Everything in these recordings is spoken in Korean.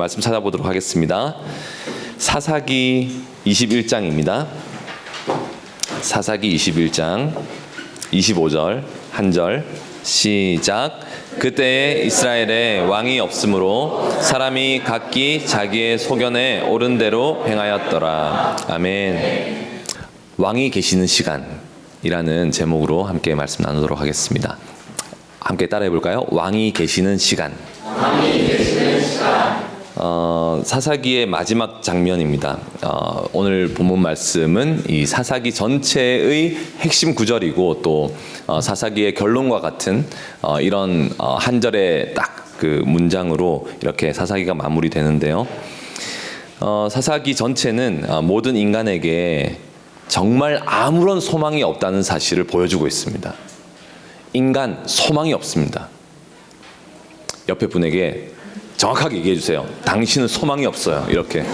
말씀 찾아보도록 하겠습니다. 사사기 21장입니다. 사사기 21장 25절 한 절 시작. 그때에 이스라엘에 왕이 없으므로 사람이 각기 자기의 소견에 옳은 대로 행하였더라. 아멘. 왕이 계시는 시간이라는 제목으로 함께 말씀 나누도록 하겠습니다. 함께 따라해 볼까요? 왕이 계시는 시간. 왕이 계시는 시간. 사사기의 마지막 장면입니다. 오늘 본문 말씀은 이 사사기 전체의 핵심 구절이고 또 사사기의 결론과 같은 이런 한 절의 딱 그 문장으로 이렇게 사사기가 마무리되는데요. 사사기 전체는 모든 인간에게 정말 아무런 소망이 없다는 사실을 보여주고 있습니다. 인간 소망이 없습니다. 옆에 분에게 정확하게 얘기해 주세요. 당신은 소망이 없어요. 이렇게.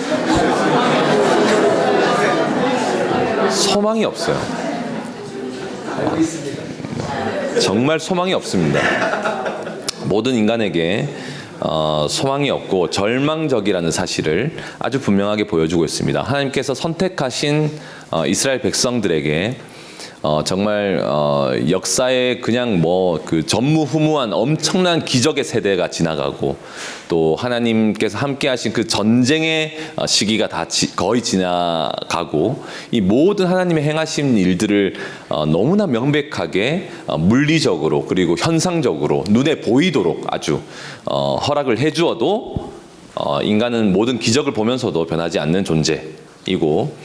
소망이 없어요. 정말 소망이 없습니다. 모든 인간에게 소망이 없고 절망적이라는 사실을 아주 분명하게 보여주고 있습니다. 하나님께서 선택하신 이스라엘 백성들에게 정말 역사에 그냥 그 전무후무한 엄청난 기적의 세대가 지나가고 또 하나님께서 함께하신 그 전쟁의 시기가 다 거의 지나가고 이 모든 하나님의 행하신 일들을 너무나 명백하게 물리적으로 그리고 현상적으로 눈에 보이도록 아주 허락을 해주어도 인간은 모든 기적을 보면서도 변하지 않는 존재이고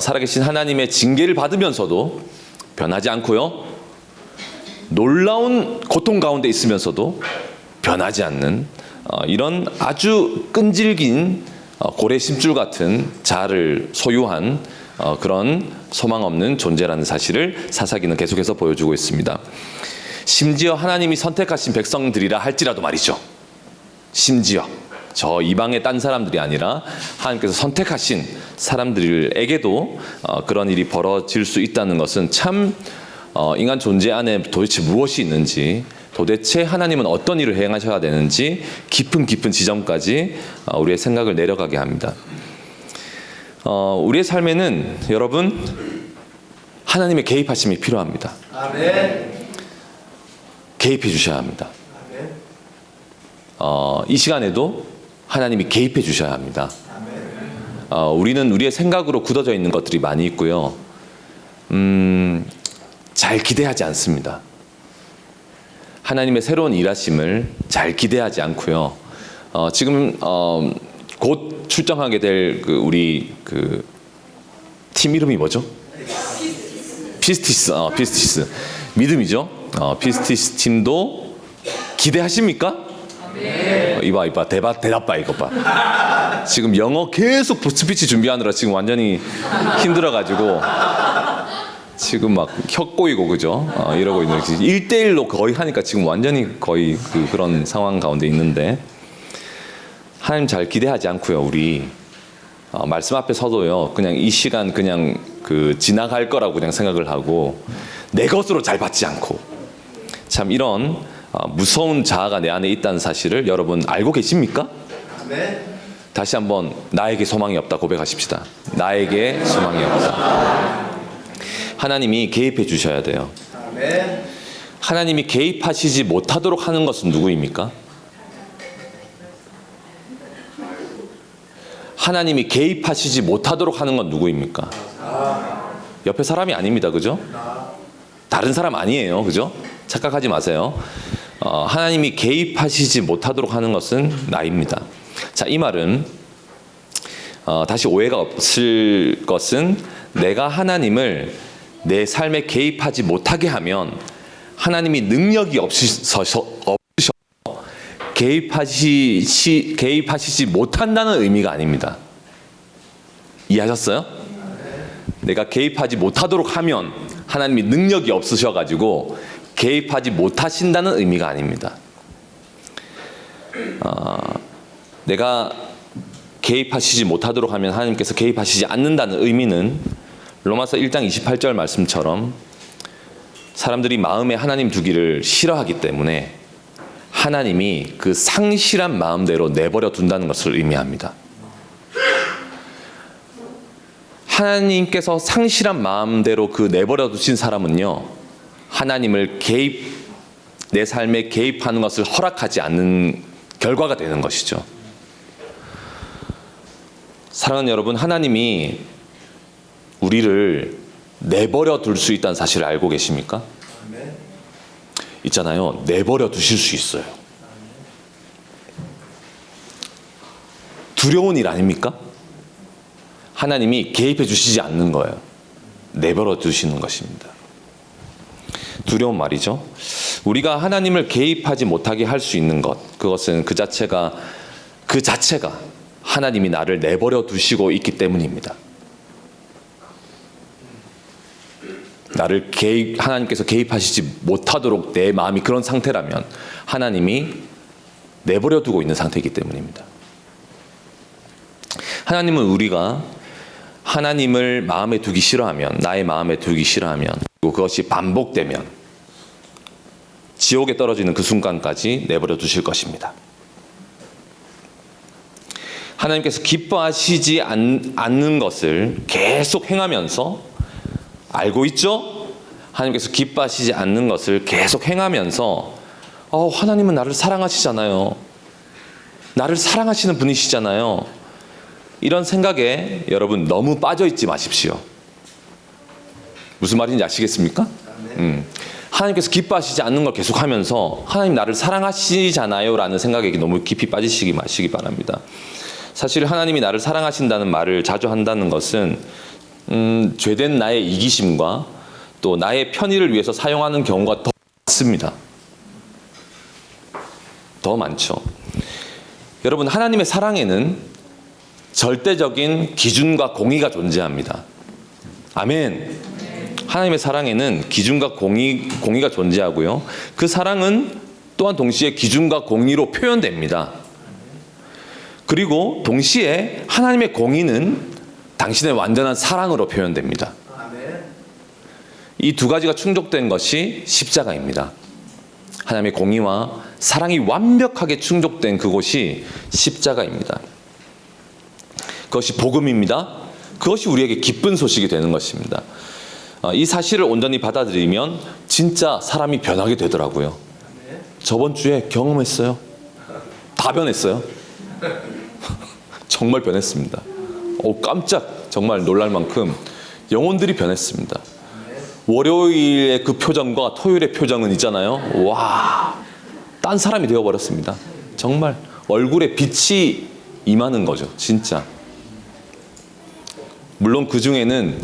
살아계신 하나님의 징계를 받으면서도 변하지 않고요. 놀라운 고통 가운데 있으면서도 변하지 않는 이런 아주 끈질긴 고래 심줄 같은 자아를 소유한 그런 소망 없는 존재라는 사실을 사사기는 계속해서 보여주고 있습니다. 심지어 하나님이 선택하신 백성들이라 할지라도 말이죠. 심지어 저 이방의 딴 사람들이 아니라 하나님께서 선택하신 사람들에게도 그런 일이 벌어질 수 있다는 것은 참 인간 존재 안에 도대체 무엇이 있는지, 도대체 하나님은 어떤 일을 행하셔야 되는지 깊은 지점까지 우리의 생각을 내려가게 합니다. 우리의 삶에는 여러분 하나님의 개입하심이 필요합니다. 아멘. 개입해 주셔야 합니다. 이 시간에도 하나님이 개입해 주셔야 합니다. 우리는 우리의 생각으로 굳어져 있는 것들이 많이 있고요. 잘 기대하지 않습니다. 하나님의 새로운 일하심을 잘 기대하지 않고요. 지금 곧 출정하게 될 우리 팀 이름이 뭐죠? 피스티스. 믿음이죠. 피스티스 팀도 기대하십니까? 이봐 대답 봐 이거 봐. 지금 영어 계속 스피치 준비하느라 지금 완전히 힘들어가지고 지금 막 혀 꼬이고 그죠? 이러고 있는 1대1로 거의 하니까 지금 완전히 거의 그런 상황 가운데 있는데 하나님 잘 기대하지 않고요. 우리 말씀 앞에 서도요. 그냥 이 시간 그냥 지나갈 거라고 그냥 생각을 하고 내 것으로 잘 받지 않고 참 이런 무서운 자아가 내 안에 있다는 사실을 여러분 알고 계십니까? 네. 다시 한번 나에게 소망이 없다 고백하십시다. 나에게 소망이 없다. 하나님이 개입해 주셔야 돼요. 아멘. 하나님이 개입하시지 못하도록 하는 것은 누구입니까? 하나님이 개입하시지 못하도록 하는 건 누구입니까? 옆에 사람이 아닙니다. 그죠? 다른 사람 아니에요. 그죠? 착각하지 마세요. 하나님이 개입하시지 못하도록 하는 것은 나입니다. 자, 이 말은 다시 오해가 없을 것은 내가 하나님을 내 삶에 개입하지 못하게 하면 하나님이 능력이 없으셔 개입하시지 못한다는 의미가 아닙니다. 이해하셨어요? 내가 개입하지 못하도록 하면 하나님이 능력이 없으셔가지고 개입하지 못하신다는 의미가 아닙니다. 내가 개입하시지 못하도록 하면 하나님께서 개입하시지 않는다는 의미는 로마서 1장 28절 말씀처럼 사람들이 마음에 하나님 두기를 싫어하기 때문에 하나님이 그 상실한 마음대로 내버려 둔다는 것을 의미합니다. 하나님께서 상실한 마음대로 그 내버려 두신 사람은요, 하나님을 내 삶에 개입하는 것을 허락하지 않는 결과가 되는 것이죠. 사랑하는 여러분, 하나님이 우리를 내버려 둘 수 있다는 사실을 알고 계십니까? 있잖아요. 내버려 두실 수 있어요. 두려운 일 아닙니까? 하나님이 개입해 주시지 않는 거예요. 내버려 두시는 것입니다. 두려운 말이죠. 우리가 하나님을 개입하지 못하게 할 수 있는 것, 그것은 그 자체가 하나님이 나를 내버려 두시고 있기 때문입니다. 하나님께서 개입하시지 못하도록 내 마음이 그런 상태라면 하나님이 내버려 두고 있는 상태이기 때문입니다. 하나님은 우리가 하나님을 마음에 두기 싫어하면, 나의 마음에 두기 싫어하면, 그리고 그것이 반복되면 지옥에 떨어지는 그 순간까지 내버려 두실 것입니다. 하나님께서 기뻐하시지 않는 것을 계속 행하면서, 알고 있죠? 하나님께서 기뻐하시지 않는 것을 계속 행하면서 하나님은 나를 사랑하시잖아요. 나를 사랑하시는 분이시잖아요. 이런 생각에 여러분 너무 빠져있지 마십시오. 무슨 말인지 아시겠습니까? 하나님께서 기뻐하시지 않는 걸 계속하면서 하나님 나를 사랑하시잖아요 라는 생각에 너무 깊이 빠지시기 마시기 바랍니다. 사실 하나님이 나를 사랑하신다는 말을 자주 한다는 것은 죄된 나의 이기심과 또 나의 편의를 위해서 사용하는 경우가 더 많습니다. 더 많죠. 여러분, 하나님의 사랑에는 절대적인 기준과 공의가 존재합니다. 아멘. 하나님의 사랑에는 기준과 공의가 존재하고요. 그 사랑은 또한 동시에 기준과 공의로 표현됩니다. 그리고 동시에 하나님의 공의는 당신의 완전한 사랑으로 표현됩니다. 이 두 가지가 충족된 것이 십자가입니다. 하나님의 공의와 사랑이 완벽하게 충족된 그곳이 십자가입니다. 그것이 복음입니다. 그것이 우리에게 기쁜 소식이 되는 것입니다. 이 사실을 온전히 받아들이면 진짜 사람이 변하게 되더라고요. 저번 주에 경험했어요. 다 변했어요. 정말 변했습니다. 깜짝 정말 놀랄 만큼 영혼들이 변했습니다. 월요일의 그 표정과 토요일의 표정은 있잖아요. 와, 딴 사람이 되어버렸습니다. 정말 얼굴에 빛이 임하는 거죠. 진짜. 물론 그 중에는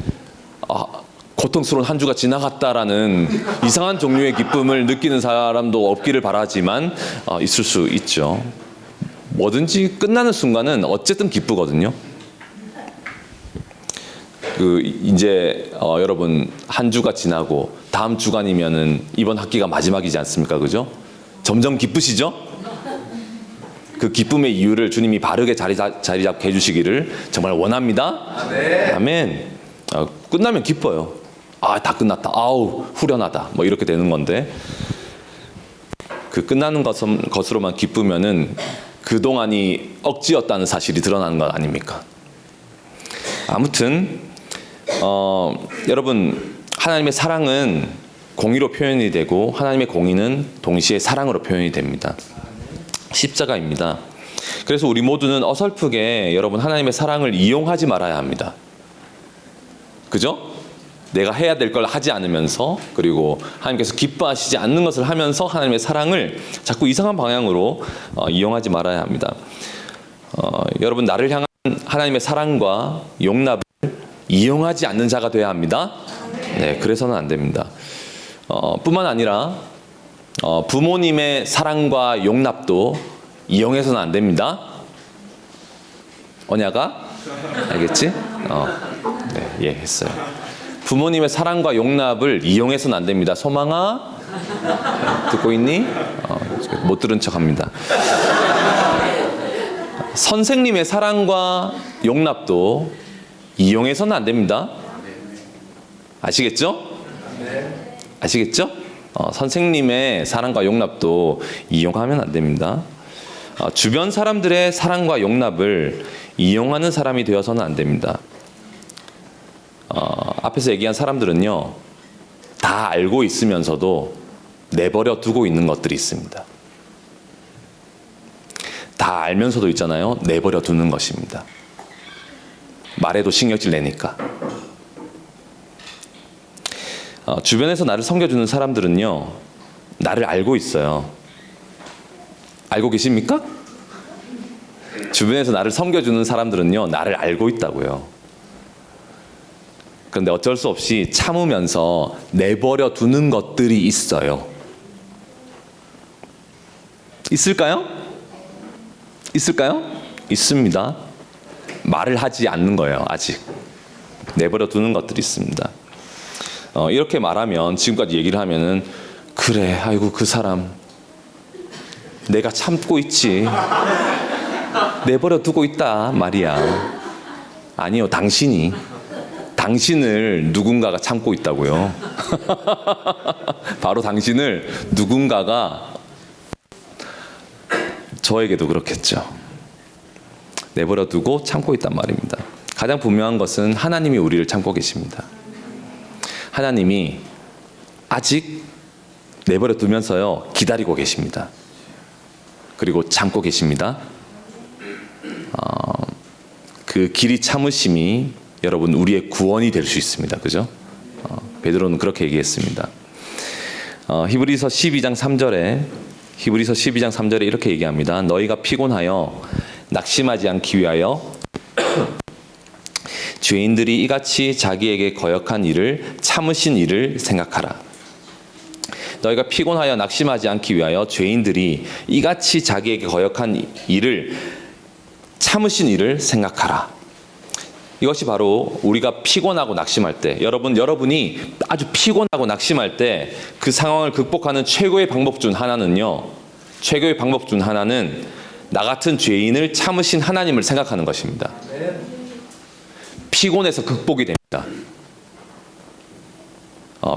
고통스러운 한 주가 지나갔다라는 이상한 종류의 기쁨을 느끼는 사람도 없기를 바라지만 있을 수 있죠. 뭐든지 끝나는 순간은 어쨌든 기쁘거든요. 이제 여러분 한 주가 지나고 다음 주간이면은 이번 학기가 마지막이지 않습니까? 그죠? 점점 기쁘시죠? 그 기쁨의 이유를 주님이 바르게 자리 잡게 해주시기를 정말 원합니다. 아멘. 끝나면 기뻐요. 다 끝났다. 아우 후련하다. 뭐 이렇게 되는 건데 그 끝나는 것으로만 기쁘면은 그동안이 억지였다는 사실이 드러나는 것 아닙니까? 아무튼 여러분, 하나님의 사랑은 공의로 표현이 되고 하나님의 공의는 동시에 사랑으로 표현이 됩니다. 십자가입니다. 그래서 우리 모두는 어설프게 여러분 하나님의 사랑을 이용하지 말아야 합니다. 그죠? 내가 해야 될 걸 하지 않으면서, 그리고 하나님께서 기뻐하시지 않는 것을 하면서 하나님의 사랑을 자꾸 이상한 방향으로 이용하지 말아야 합니다. 여러분, 나를 향한 하나님의 사랑과 용납을 이용하지 않는 자가 되어야 합니다. 네, 그래서는 안 됩니다. 뿐만 아니라 부모님의 사랑과 용납도 이용해서는 안 됩니다. 언야가? 알겠지? 네, 예, 했어요. 부모님의 사랑과 용납을 이용해서는 안 됩니다. 소망아, 듣고 있니? 못 들은 척합니다. 선생님의 사랑과 용납도 이용해서는 안 됩니다. 아시겠죠? 아시겠죠? 선생님의 사랑과 용납도 이용하면 안 됩니다. 주변 사람들의 사랑과 용납을 이용하는 사람이 되어서는 안 됩니다. 앞에서 얘기한 사람들은요, 다 알고 있으면서도 내버려 두고 있는 것들이 있습니다. 다 알면서도 있잖아요, 내버려 두는 것입니다. 말해도 신경질 내니까. 주변에서 나를 섬겨주는 사람들은요, 나를 알고 있어요. 알고 계십니까? 주변에서 나를 섬겨주는 사람들은요, 나를 알고 있다고요. 그런데 어쩔 수 없이 참으면서 내버려 두는 것들이 있어요. 있을까요? 있을까요? 있습니다. 말을 하지 않는 거예요, 아직. 내버려 두는 것들이 있습니다. 이렇게 말하면, 지금까지 얘기를 하면은, 그래, 아이고, 그 사람. 내가 참고 있지. 내버려 두고 있다 말이야. 아니요, 당신을 누군가가 참고 있다고요. 바로 당신을 누군가가, 저에게도 그렇겠죠. 내버려 두고 참고 있단 말입니다. 가장 분명한 것은 하나님이 우리를 참고 계십니다. 하나님이 아직 내버려 두면서요, 기다리고 계십니다. 그리고 참고 계십니다. 그 길이 참으심이 여러분 우리의 구원이 될 수 있습니다. 그죠? 베드로는 그렇게 얘기했습니다. 히브리서 12장 3절에 이렇게 얘기합니다. 너희가 피곤하여 낙심하지 않기 위하여 죄인들이 이같이 자기에게 거역한 일을 참으신 일을 생각하라. 너희가 피곤하여 낙심하지 않기 위하여 죄인들이 이같이 자기에게 거역한 일을 참으신 일을 생각하라. 이것이 바로 우리가 피곤하고 낙심할 때, 여러분이 아주 피곤하고 낙심할 때 그 상황을 극복하는 최고의 방법 중 하나는 나 같은 죄인을 참으신 하나님을 생각하는 것입니다. 피곤해서 극복이 됩니다.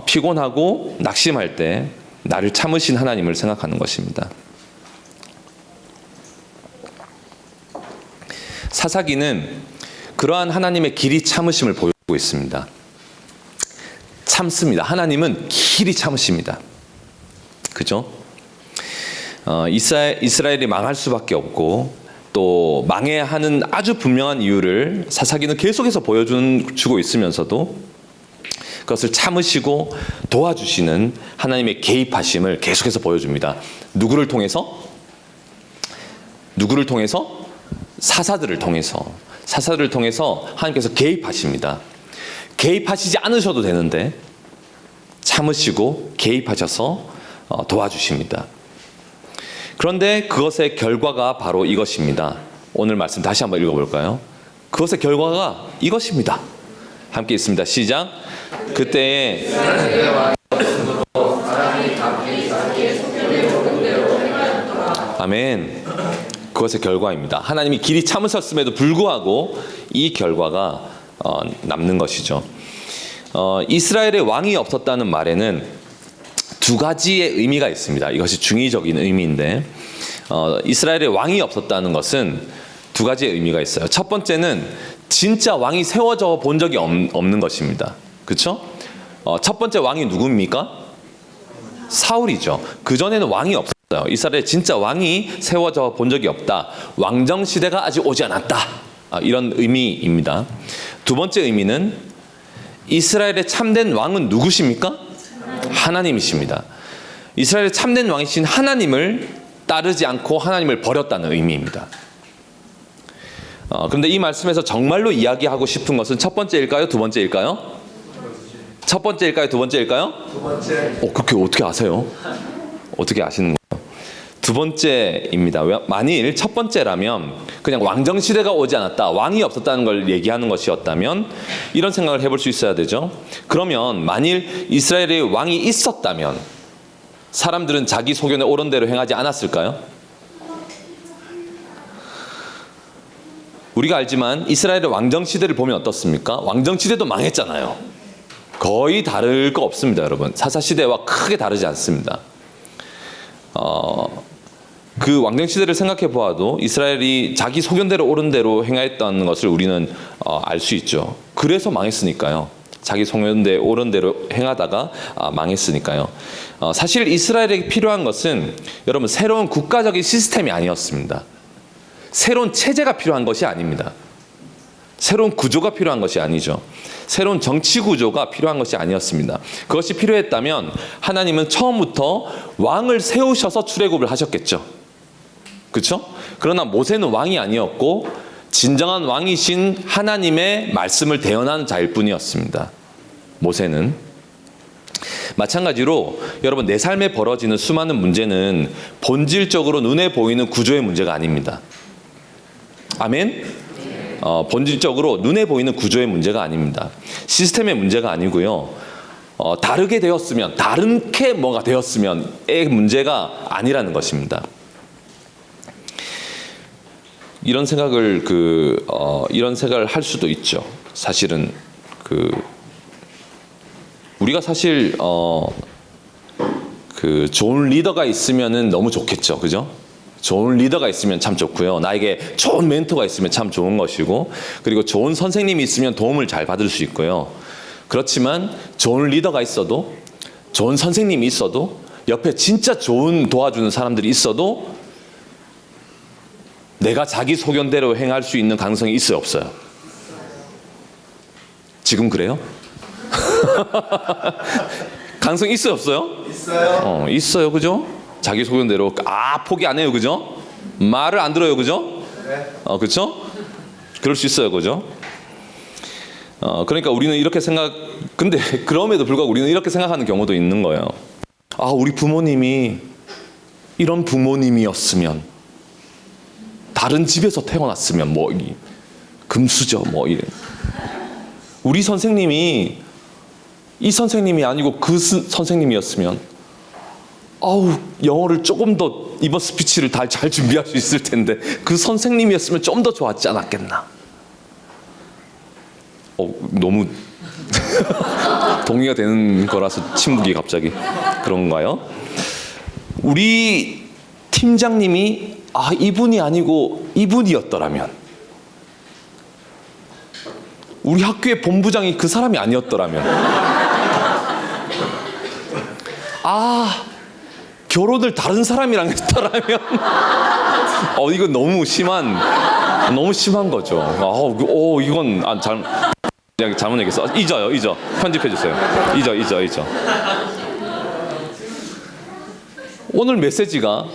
피곤하고 낙심할 때 나를 참으신 하나님을 생각하는 것입니다. 사사기는 그러한 하나님의 길이 참으심을 보여주고 있습니다. 참습니다. 하나님은 길이 참으십니다. 그죠? 이스라엘이 망할 수밖에 없고 또 망해야 하는 아주 분명한 이유를 사사기는 계속해서 보여주고 있으면서도 그것을 참으시고 도와주시는 하나님의 개입하심을 계속해서 보여줍니다. 누구를 통해서? 사사들을 통해서 하나님께서 개입하십니다. 개입하시지 않으셔도 되는데 참으시고 개입하셔서 도와주십니다. 그런데 그것의 결과가 바로 이것입니다. 오늘 말씀 다시 한번 읽어볼까요? 그것의 결과가 이것입니다. 함께 있습니다. 시작. 그때에 아멘. 그것의 결과입니다. 하나님이 길이 참으셨음에도 불구하고 이 결과가 남는 것이죠. 이스라엘의 왕이 없었다는 말에는 두 가지의 의미가 있습니다. 이것이 중의적인 의미인데 이스라엘의 왕이 없었다는 것은 두 가지의 의미가 있어요. 첫 번째는 진짜 왕이 세워져 본 적이 없는 것입니다. 그렇죠? 첫 번째 왕이 누굽니까? 사울이죠. 그전에는 왕이 없었어요. 이스라엘에 진짜 왕이 세워져 본 적이 없다. 왕정 시대가 아직 오지 않았다. 이런 의미입니다. 두 번째 의미는 이스라엘의 참된 왕은 누구십니까? 하나님이십니다. 이스라엘의 참된 왕이신 하나님을 따르지 않고 하나님을 버렸다는 의미입니다. 그런데 이 말씀에서 정말로 이야기하고 싶은 것은 첫 번째일까요? 두 번째일까요? 첫 번째일까요? 두 번째일까요? 두 번째. 그렇게 어떻게 아세요? 어떻게 아시는 거예요? 두 번째입니다. 만일 첫 번째라면 그냥 왕정 시대가 오지 않았다, 왕이 없었다는 걸 얘기하는 것이었다면 이런 생각을 해볼 수 있어야 되죠. 그러면 만일 이스라엘에 왕이 있었다면 사람들은 자기 소견에 옳은 대로 행하지 않았을까요? 우리가 알지만 이스라엘의 왕정 시대를 보면 어떻습니까? 왕정 시대도 망했잖아요. 거의 다를 거 없습니다, 여러분. 사사시대와 크게 다르지 않습니다. 그 왕정시대를 생각해 보아도 이스라엘이 자기 소견대로 옳은 대로 행하였다는 것을 우리는 알 수 있죠. 그래서 망했으니까요. 자기 소견대로 옳은 대로 행하다가 망했으니까요. 사실 이스라엘에게 필요한 것은 여러분 새로운 국가적인 시스템이 아니었습니다. 새로운 체제가 필요한 것이 아닙니다. 새로운 구조가 필요한 것이 아니죠. 새로운 정치 구조가 필요한 것이 아니었습니다. 그것이 필요했다면 하나님은 처음부터 왕을 세우셔서 출애굽을 하셨겠죠. 그렇죠? 그러나 모세는 왕이 아니었고 진정한 왕이신 하나님의 말씀을 대언하는 자일 뿐이었습니다. 모세는. 마찬가지로 여러분 내 삶에 벌어지는 수많은 문제는 본질적으로 눈에 보이는 구조의 문제가 아닙니다. 아멘? 본질적으로 눈에 보이는 구조의 문제가 아닙니다. 시스템의 문제가 아니고요. 다르게 되었으면, 다른게 뭐가 되었으면의 문제가 아니라는 것입니다. 이런 생각을 할 수도 있죠. 사실은 우리가 사실 좋은 리더가 있으면은 너무 좋겠죠, 그죠? 좋은 리더가 있으면 참 좋고요. 나에게 좋은 멘토가 있으면 참 좋은 것이고, 그리고 좋은 선생님이 있으면 도움을 잘 받을 수 있고요. 그렇지만 좋은 리더가 있어도, 좋은 선생님이 있어도, 옆에 진짜 좋은 도와주는 사람들이 있어도 내가 자기 소견대로 행할 수 있는 가능성이 있어요, 없어요? 지금 그래요? 가능성이 있어요, 없어요? 있어요. 있어요, 그죠? 자기 소견대로 포기 안 해요, 그죠? 말을 안 들어요, 그죠? 네. 그렇죠? 그럴 수 있어요, 그죠? 그러니까 우리는 이렇게 근데 그럼에도 불구하고 우리는 이렇게 생각하는 경우도 있는 거예요. 우리 부모님이 이런 부모님이었으면, 다른 집에서 태어났으면 금수저 이래. 우리 선생님이 이 선생님이 아니고 그 선생님이었으면 영어를 조금 더 이번 스피치를 잘 준비할 수 있을 텐데 그 선생님이었으면 좀 더 좋았지 않았겠나. 너무 동의가 되는 거라서 침묵이 갑자기 그런가요? 우리 팀장님이 이분이 아니고 이분이었더라면, 우리 학교의 본부장이 그 사람이 아니었더라면, 결혼을 다른 사람이랑 했더라면, 이건 너무 심한 거죠. 이건 잘못 얘기했어. 잊어. 편집해 주세요. 잊어. 오늘 메시지가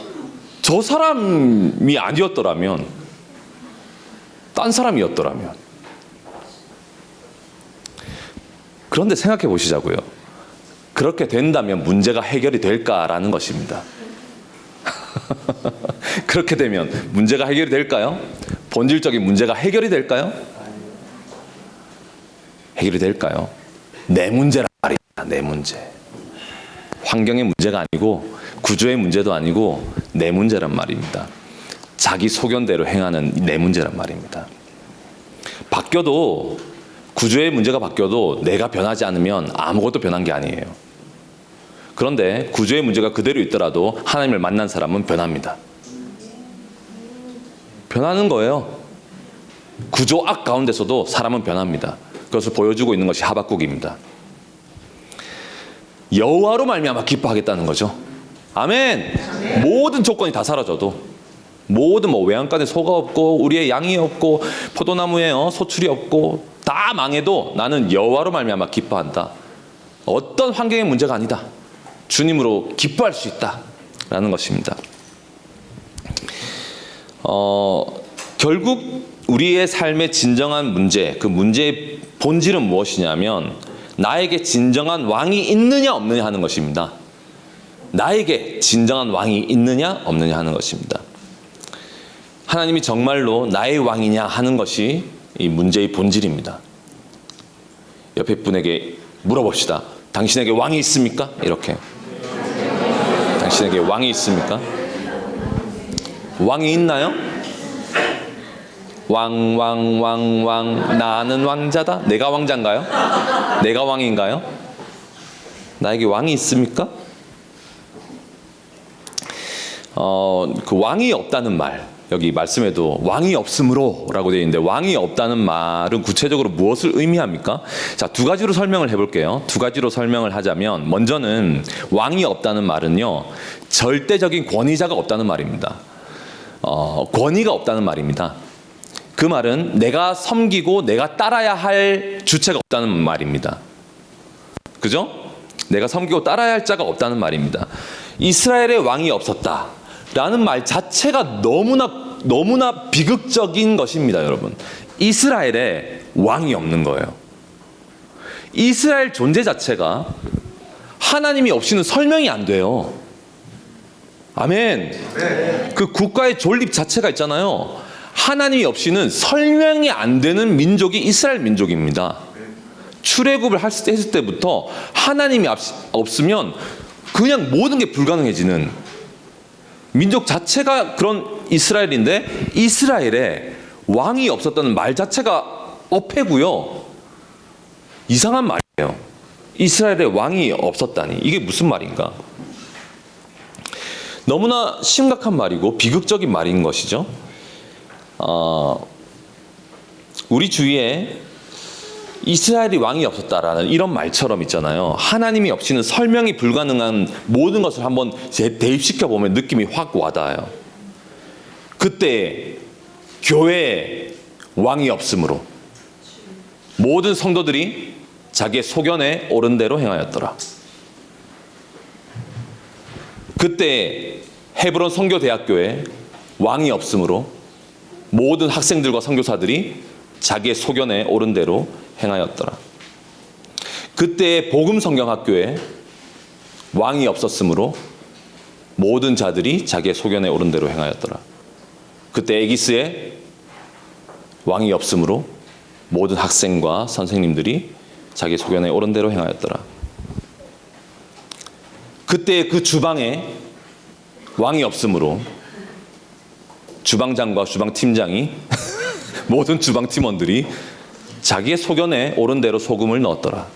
저 사람이 아니었더라면, 딴 사람이었더라면. 그런데 생각해 보시자고요. 그렇게 된다면 문제가 해결이 될까라는 것입니다. 그렇게 되면 문제가 해결이 될까요? 본질적인 문제가 해결이 될까요? 해결이 될까요? 내 문제란 말입니다. 내 문제. 환경의 문제가 아니고 구조의 문제도 아니고 내 문제란 말입니다. 자기 소견대로 행하는 내 문제란 말입니다. 구조의 문제가 바뀌어도 내가 변하지 않으면 아무것도 변한 게 아니에요. 그런데 구조의 문제가 그대로 있더라도 하나님을 만난 사람은 변합니다. 변하는 거예요. 구조 악 가운데서도 사람은 변합니다. 그것을 보여주고 있는 것이 하박국입니다. 여호와로 말미암아 기뻐하겠다는 거죠. 아멘. 모든 조건이 다 사라져도, 모든 외양간에 소가 없고 우리의 양이 없고 포도나무에 소출이 없고 다 망해도 나는 여호와로 말미암아 기뻐한다. 어떤 환경의 문제가 아니다. 주님으로 기뻐할 수 있다라는 것입니다. 결국 우리의 삶의 진정한 문제, 그 문제의 본질은 무엇이냐면 나에게 진정한 왕이 있느냐 없느냐 하는 것입니다. 나에게 진정한 왕이 있느냐 없느냐 하는 것입니다. 하나님이 정말로 나의 왕이냐 하는 것이 이 문제의 본질입니다. 옆에 분에게 물어봅시다. 당신에게 왕이 있습니까? 이렇게. 당신에게 왕이 있습니까? 왕이 있나요? 왕 나는 왕자다. 내가 왕자인가요? 내가 왕인가요? 나에게 왕이 있습니까? 그 왕이 없다는 말, 여기 말씀에도 왕이 없으므로 라고 되어 있는데, 왕이 없다는 말은 구체적으로 무엇을 의미합니까? 자, 두 가지로 설명을 해볼게요. 두 가지로 설명을 하자면, 먼저는 왕이 없다는 말은요, 절대적인 권위자가 없다는 말입니다. 권위가 없다는 말입니다. 그 말은 내가 섬기고 내가 따라야 할 주체가 없다는 말입니다. 그죠? 내가 섬기고 따라야 할 자가 없다는 말입니다. 이스라엘의 왕이 없었다라는 말 자체가 너무나 비극적인 것입니다, 여러분. 이스라엘에 왕이 없는 거예요. 이스라엘 존재 자체가 하나님이 없이는 설명이 안 돼요. 아멘. 그 국가의 존립 자체가 있잖아요. 하나님이 없이는 설명이 안 되는 민족이 이스라엘 민족입니다. 출애굽을 했을 때부터 하나님이 없으면 그냥 모든 게 불가능해지는 민족 자체가 그런 이스라엘인데, 이스라엘에 왕이 없었다는 말 자체가 어폐고요. 이상한 말이에요. 이스라엘에 왕이 없었다니, 이게 무슨 말인가? 너무나 심각한 말이고 비극적인 말인 것이죠. 우리 주위에 이스라엘이 왕이 없었다라는 이런 말처럼 있잖아요. 하나님이 없이는 설명이 불가능한 모든 것을 한번 대입시켜 보면 느낌이 확 와닿아요. 그때 교회에 왕이 없으므로 모든 성도들이 자기의 소견에 옳은 대로 행하였더라. 그때 헤브론 선교대학교에 왕이 없으므로 모든 학생들과 선교사들이 자기의 소견에 옳은 대로 행하였더라. 그때 복음성경학교에 왕이 없었으므로 모든 자들이 자기의 소견에 옳은 대로 행하였더라. 그때 에기스에 왕이 없으므로 모든 학생과 선생님들이 자기의 소견에 옳은 대로 행하였더라. 그때 그 주방에 왕이 없으므로 주방장과 주방팀장이 모든 주방팀원들이 자기의 소견에 옳은 대로 소금을 넣었더라.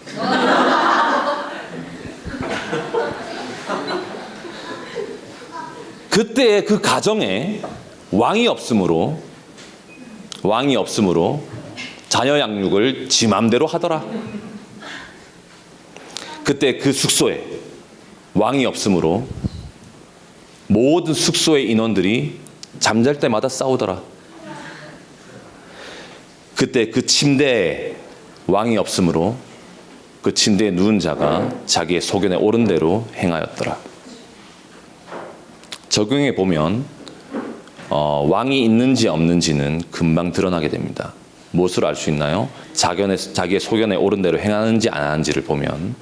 그때 그 가정에 왕이 없으므로 자녀 양육을 지 맘대로 하더라. 그때 그 숙소에 왕이 없으므로 모든 숙소의 인원들이 잠잘 때마다 싸우더라. 그때 그 침대에 왕이 없으므로 그 침대에 누운 자가 자기의 소견에 옳은 대로 행하였더라. 적용해 보면 왕이 있는지 없는지는 금방 드러나게 됩니다. 무엇으로 알 수 있나요? 자기의 소견에 옳은 대로 행하는지 안 하는지를 보면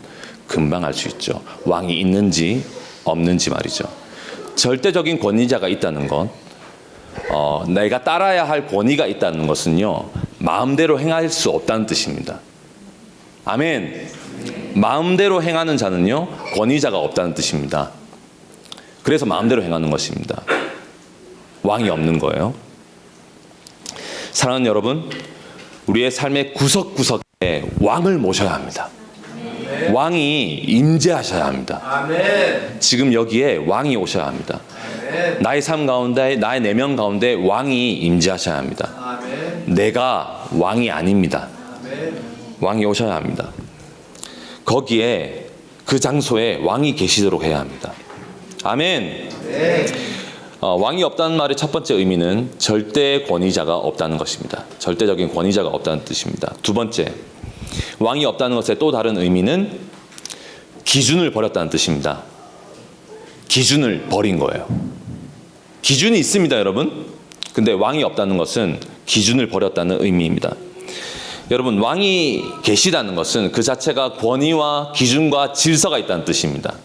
금방 알 수 있죠. 왕이 있는지 없는지 말이죠. 절대적인 권위자가 있다는 것, 내가 따라야 할 권위가 있다는 것은요, 마음대로 행할 수 없다는 뜻입니다. 아멘. 마음대로 행하는 자는요, 권위자가 없다는 뜻입니다. 그래서 마음대로 행하는 것입니다. 왕이 없는 거예요. 사랑하는 여러분, 우리의 삶의 구석구석에 왕을 모셔야 합니다. 왕이 임재하셔야 합니다. 아멘. 지금 여기에 왕이 오셔야 합니다. 아멘. 나의 삶 가운데, 나의 내면 가운데 왕이 임재하셔야 합니다. 아멘. 내가 왕이 아닙니다. 아멘. 왕이 오셔야 합니다. 거기에 그 장소에 왕이 계시도록 해야 합니다. 아멘. 네. 왕이 없다는 말의 첫 번째 의미는 절대 권위자가 없다는 것입니다. 절대적인 권위자가 없다는 뜻입니다. 두 번째, 왕이 없다는 것의 또 다른 의미는 기준을 버렸다는 뜻입니다. 기준을 버린 거예요. 기준이 있습니다, 여러분. 근데 왕이 없다는 것은 기준을 버렸다는 의미입니다. 여러분, 왕이 계시다는 것은 그 자체가 권위와 기준과 질서가 있다는 뜻입니다.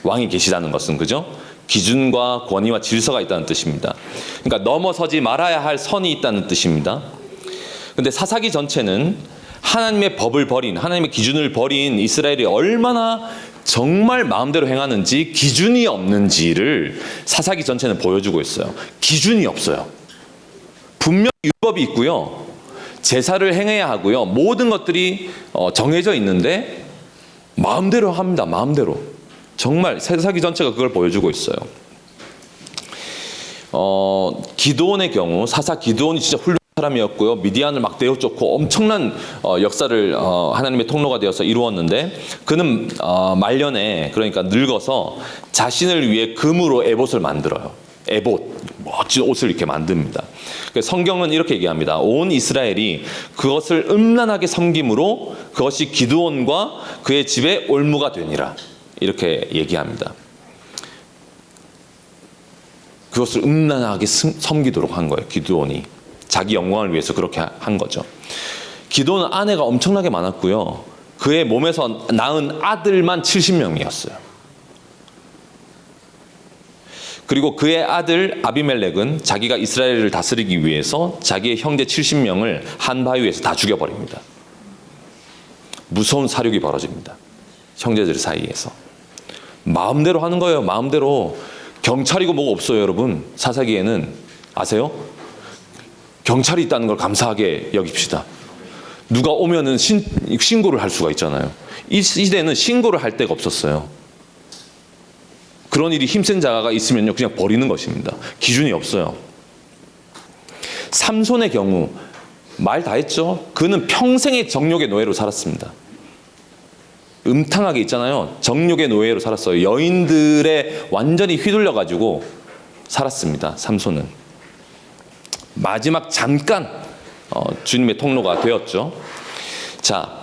왕이 계시다는 것은, 그죠? 기준과 권위와 질서가 있다는 뜻입니다. 그러니까 넘어서지 말아야 할 선이 있다는 뜻입니다. 근데 사사기 전체는 하나님의 법을 버린, 하나님의 기준을 버린 이스라엘이 얼마나 정말 마음대로 행하는지, 기준이 없는지를 사사기 전체는 보여주고 있어요. 기준이 없어요. 분명히 율법이 있고요. 제사를 행해야 하고요. 모든 것들이 정해져 있는데 마음대로 합니다. 마음대로. 정말 사사기 전체가 그걸 보여주고 있어요. 기드온의 경우 사사 기드온이 진짜 훌륭한 사람이었고요. 미디안을 막 내어쫓고 엄청난 역사를 하나님의 통로가 되어서 이루었는데 그는 말년에 그러니까 늙어서 자신을 위해 금으로 에봇을 만들어요. 에봇, 멋진 옷을 이렇게 만듭니다. 성경은 이렇게 얘기합니다. 온 이스라엘이 그것을 음란하게 섬김으로 그것이 기드온과 그의 집에 올무가 되니라. 이렇게 얘기합니다. 그것을 음란하게 섬기도록 한 거예요. 기드온이. 자기 영광을 위해서 그렇게 한 거죠. 기드온은 아내가 엄청나게 많았고요. 그의 몸에서 낳은 아들만 70명이었어요. 그리고 그의 아들 아비멜렉은 자기가 이스라엘을 다스리기 위해서 자기의 형제 70명을 한 바위에서 다 죽여버립니다. 무서운 사륙이 벌어집니다. 형제들 사이에서. 마음대로 하는 거예요. 마음대로. 경찰이고 뭐가 없어요, 여러분. 사사기에는. 아세요? 경찰이 있다는 걸 감사하게 여깁시다. 누가 오면은 신고를 할 수가 있잖아요. 이 시대는 신고를 할 데가 없었어요. 그런 일이 힘센 자가 있으면요, 그냥 버리는 것입니다. 기준이 없어요. 삼손의 경우 말 다 했죠. 그는 평생의 정욕의 노예로 살았습니다. 음탕하게 있잖아요. 정욕의 노예로 살았어요. 여인들에 완전히 휘둘려가지고 살았습니다. 삼손은. 마지막 잠깐 주님의 통로가 되었죠. 자,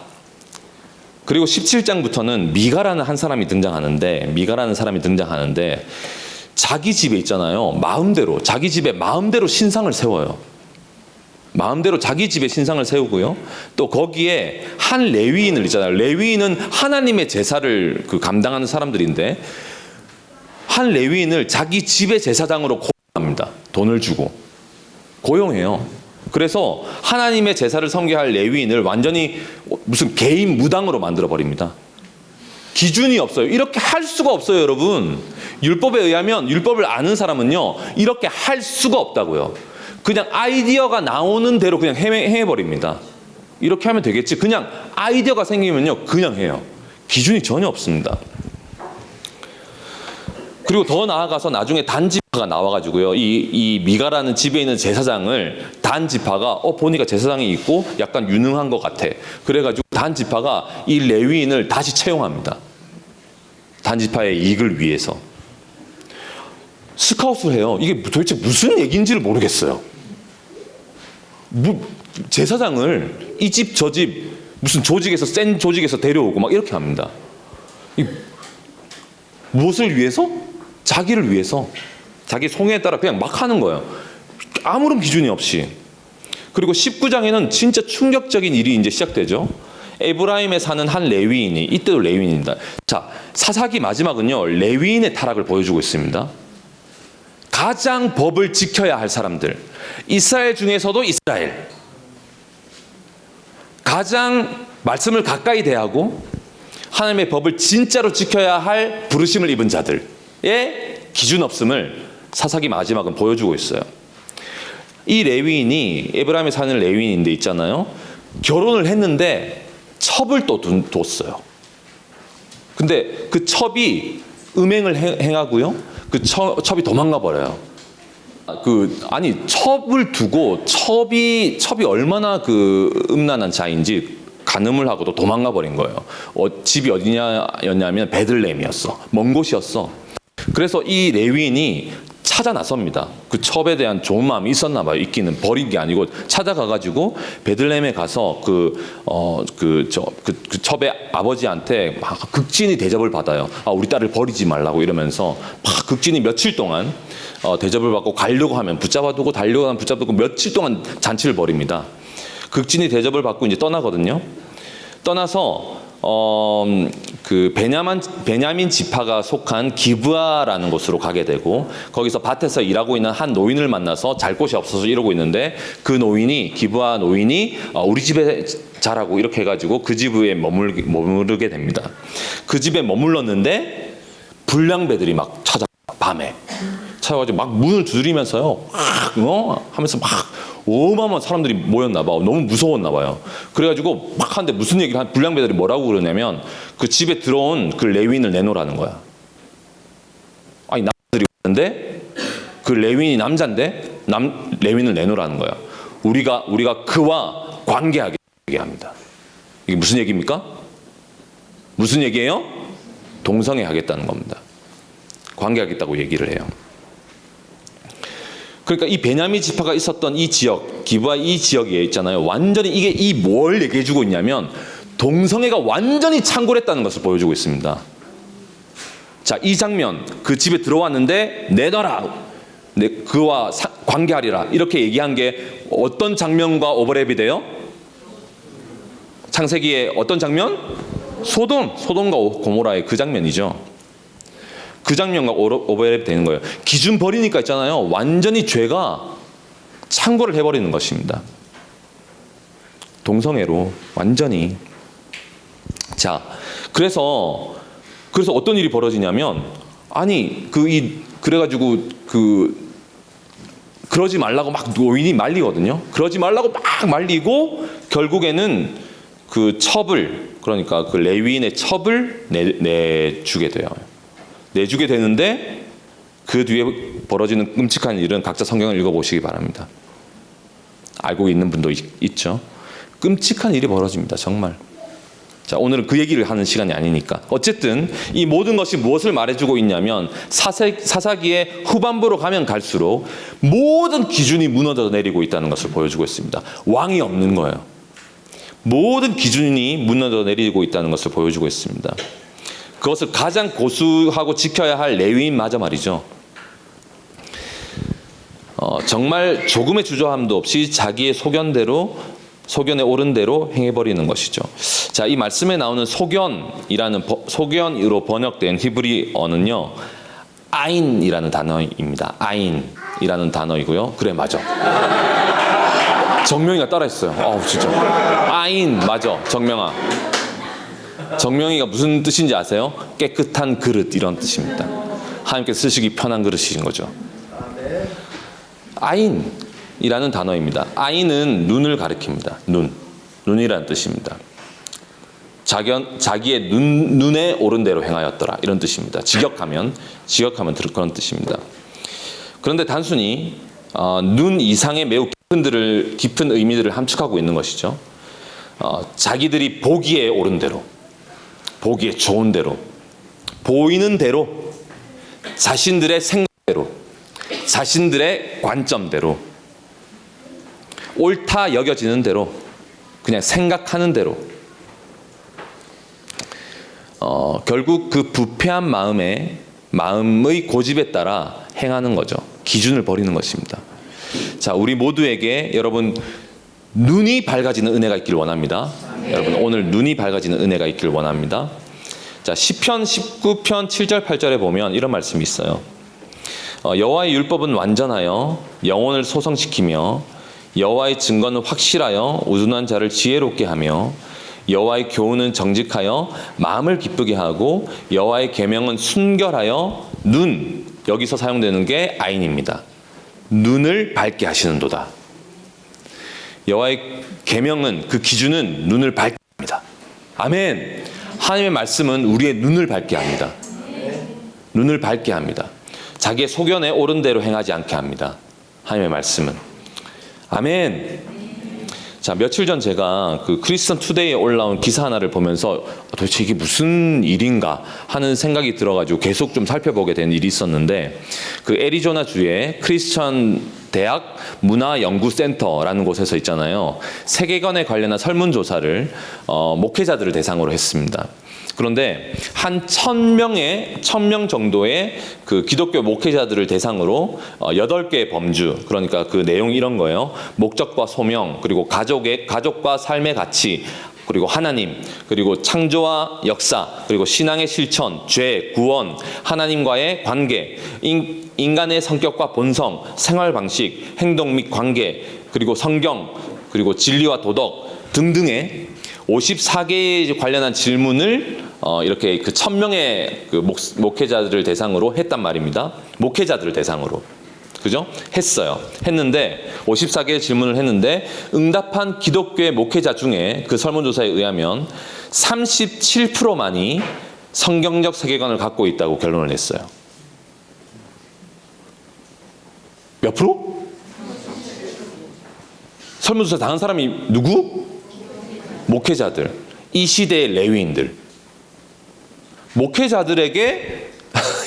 그리고 17장부터는 미가라는 한 사람이 등장하는데 자기 집에 있잖아요. 마음대로 자기 집에 마음대로 신상을 세워요. 마음대로 자기 집에 신상을 세우고요. 또 거기에 한 레위인을 있잖아요. 레위인은 하나님의 제사를 감당하는 사람들인데 한 레위인을 자기 집의 제사장으로 고용합니다. 돈을 주고 고용해요. 그래서 하나님의 제사를 섬겨야 할 레위인을 완전히 무슨 개인 무당으로 만들어 버립니다. 기준이 없어요. 이렇게 할 수가 없어요, 여러분. 율법에 의하면 율법을 아는 사람은요, 이렇게 할 수가 없다고요. 그냥 아이디어가 나오는 대로 그냥 행해버립니다. 이렇게 하면 되겠지. 그냥 아이디어가 생기면요, 그냥 해요. 기준이 전혀 없습니다. 그리고 더 나아가서 나중에 단지파가 나와가지고요, 이 미가라는 집에 있는 제사장을 단지파가 보니까 제사장이 있고 약간 유능한 것 같아. 그래가지고 단지파가 이 레위인을 다시 채용합니다. 단지파의 이익을 위해서. 스카웃을 해요. 이게 도대체 무슨 얘기인지를 모르겠어요. 제사장을 이 집 저 집 무슨 조직에서 센 조직에서 데려오고 막 이렇게 합니다. 무엇을 위해서? 자기를 위해서. 자기 송해에 따라 그냥 막 하는 거예요. 아무런 기준이 없이. 그리고 19장에는 진짜 충격적인 일이 이제 시작되죠. 에브라임에 사는 한 레위인이, 이때도 레위인입니다. 자, 사사기 마지막은요, 레위인의 타락을 보여주고 있습니다. 가장 법을 지켜야 할 사람들, 이스라엘 중에서도 이스라엘, 가장 말씀을 가까이 대하고 하나님의 법을 진짜로 지켜야 할 부르심을 입은 자들의 기준 없음을 사사기 마지막은 보여주고 있어요. 이 레위인이 에브라임에 사는 레위인인데 있잖아요, 결혼을 했는데 첩을 또 뒀어요. 근데 그 첩이 음행을 행하고요, 그 첩이 도망가 버려요. 아니, 첩을 두고 첩이 얼마나 음란한 자인지 간음을 하고도 도망가 버린 거예요. 집이 어디냐였냐면 베들레헴이었어. 먼 곳이었어. 그래서 이 레위인이 찾아 나섭니다. 그 첩에 대한 좋은 마음이 있었나 봐요. 있기는, 버린 게 아니고 찾아가가지고 베들레헴에 가서 그 첩의 아버지한테 막 극진히 대접을 받아요. 우리 딸을 버리지 말라고 이러면서 막 극진히 며칠 동안 대접을 받고 가려고 하면 붙잡아두고 달려고 하면 붙잡아두고 며칠 동안 잔치를 벌입니다. 극진히 대접을 받고 이제 떠나거든요. 떠나서 그 베냐민 지파가 속한 기브아라는 곳으로 가게 되고, 거기서 밭에서 일하고 있는 한 노인을 만나서 잘 곳이 없어서 이러고 있는데, 그 노인이, 기브아 노인이 우리 집에 자라고 이렇게 해가지고 그 집에 머무르게 됩니다. 그 집에 머물렀는데 불량배들이 막 찾아와요. 밤에 찾아와가지고 막 문을 두드리면서요, 하면서 막 어마어마한 사람들이 모였나 봐. 너무 무서웠나 봐요. 그래가지고 막 하는데 무슨 얘기를 한 불량배들이 뭐라고 그러냐면 그 집에 들어온 그 레위인을 내놓으라는 거야. 아니 남자들이 왔는데 그 레위인이 남자인데 레위인을 내놓으라는 거야. 우리가 그와 관계하게 합니다. 이게 무슨 얘기입니까? 무슨 얘기예요? 동성애 하겠다는 겁니다. 관계하겠다고 얘기를 해요. 그러니까 이 베냐민 지파가 있었던 이 지역, 기브아 이 지역에 있잖아요. 완전히 이게 이 뭘 얘기해주고 있냐면 동성애가 완전히 창궐했다는 것을 보여주고 있습니다. 자, 이 장면, 그 집에 들어왔는데 내놔라, 그와 관계하리라 이렇게 얘기한 게 어떤 장면과 오버랩이 돼요? 창세기의 어떤 장면? 소돔과 고모라의 그 장면이죠. 그 장면과 오버랩 되는 거예요. 기준 버리니까 있잖아요. 완전히 죄가 창궐을 해버리는 것입니다. 동성애로 완전히. 자, 그래서 어떤 일이 벌어지냐면, 아니 그래가지고 그러지 말라고 막 노인이 말리거든요. 그러지 말라고 막 말리고 결국에는 그 첩을, 그러니까 그 레위인의 첩을 내주게 돼요. 내주게 되는데 그 뒤에 벌어지는 끔찍한 일은 각자 성경을 읽어보시기 바랍니다. 알고 있는 분도 있죠. 끔찍한 일이 벌어집니다. 정말. 자, 오늘은 그 얘기를 하는 시간이 아니니까. 어쨌든 이 모든 것이 무엇을 말해주고 있냐면 사사기의 후반부로 가면 갈수록 모든 기준이 무너져 내리고 있다는 것을 보여주고 있습니다. 왕이 없는 거예요. 모든 기준이 무너져 내리고 있다는 것을 보여주고 있습니다. 그것을 가장 고수하고 지켜야 할 레위인마저 말이죠. 정말 조금의 주저함도 없이 자기의 소견에 오른 대로 행해버리는 것이죠. 자, 이 말씀에 나오는 소견으로 번역된 히브리어는요, 아인이라는 단어입니다. 아인이라는 단어이고요. 그래, 맞아. 정명이가 따라했어요. 진짜. 아인, 맞아. 정명이가 무슨 뜻인지 아세요? 깨끗한 그릇, 이런 뜻입니다. 하나님께서 쓰시기 편한 그릇이신 거죠. 아인이라는 단어입니다. 아인은 눈을 가리킵니다. 눈이라는 뜻입니다. 자기의 눈에 오른 대로 행하였더라, 이런 뜻입니다. 직역하면 그런 뜻입니다. 그런데 단순히 눈 이상의 매우 깊은 의미들을 함축하고 있는 것이죠. 자기들이 보기에 옳은 대로, 보기에 좋은 대로, 보이는 대로, 자신들의 생각대로, 자신들의 관점대로, 옳다 여겨지는 대로, 그냥 생각하는 대로, 결국 그 부패한 마음의 고집에 따라 행하는 거죠. 기준을 버리는 것입니다. 자, 우리 모두에게 여러분 눈이 밝아지는 은혜가 있기를 원합니다. 여러분 오늘 눈이 밝아지는 은혜가 있기를 원합니다. 자, 시편 19편 7절 8절에 보면 이런 말씀이 있어요. 여호와의 율법은 완전하여 영혼을 소성시키며 여호와의 증거는 확실하여 우둔한 자를 지혜롭게 하며 여호와의 교훈은 정직하여 마음을 기쁘게 하고 여호와의 계명은 순결하여 여기서 사용되는 게 아인입니다. 눈을 밝게 하시는도다. 여호와의 계명은, 그 기준은 눈을 밝게 합니다. 아멘. 하나님의 말씀은 우리의 눈을 밝게 합니다. 눈을 밝게 합니다. 자기의 소견에 옳은 대로 행하지 않게 합니다. 하나님의 말씀은. 아멘. 자, 며칠 전 제가 그 크리스천 투데이에 올라온 기사 하나를 보면서 도대체 이게 무슨 일인가 하는 생각이 들어가지고 계속 좀 살펴보게 된 일이 있었는데, 그 애리조나주의 크리스천 대학 문화연구센터라는 곳에서 있잖아요. 세계관에 관련한 설문조사를 목회자들을 대상으로 했습니다. 그런데 한 1000명 정도의 그 기독교 목회자들을 대상으로 8개의 범주, 그러니까 그 내용이 이런 거예요. 목적과 소명, 그리고 가족과 삶의 가치, 그리고 하나님, 그리고 창조와 역사, 그리고 신앙의 실천, 죄, 구원, 하나님과의 관계, 인간의 성격과 본성, 생활 방식, 행동 및 관계, 그리고 성경, 그리고 진리와 도덕 등등의 54개에 관련한 질문을 이렇게 그 1000명의 그 목회자들을 대상으로 했단 말입니다. 목회자들을 대상으로. 그죠? 했어요. 했는데 54개의 질문을 했는데 응답한 기독교의 목회자 중에 그 설문조사에 의하면 37%만이 성경적 세계관을 갖고 있다고 결론을 냈어요. 몇 프로? 설문조사 당한 사람이 누구? 목회자들. 이 시대의 레위인들. 목회자들에게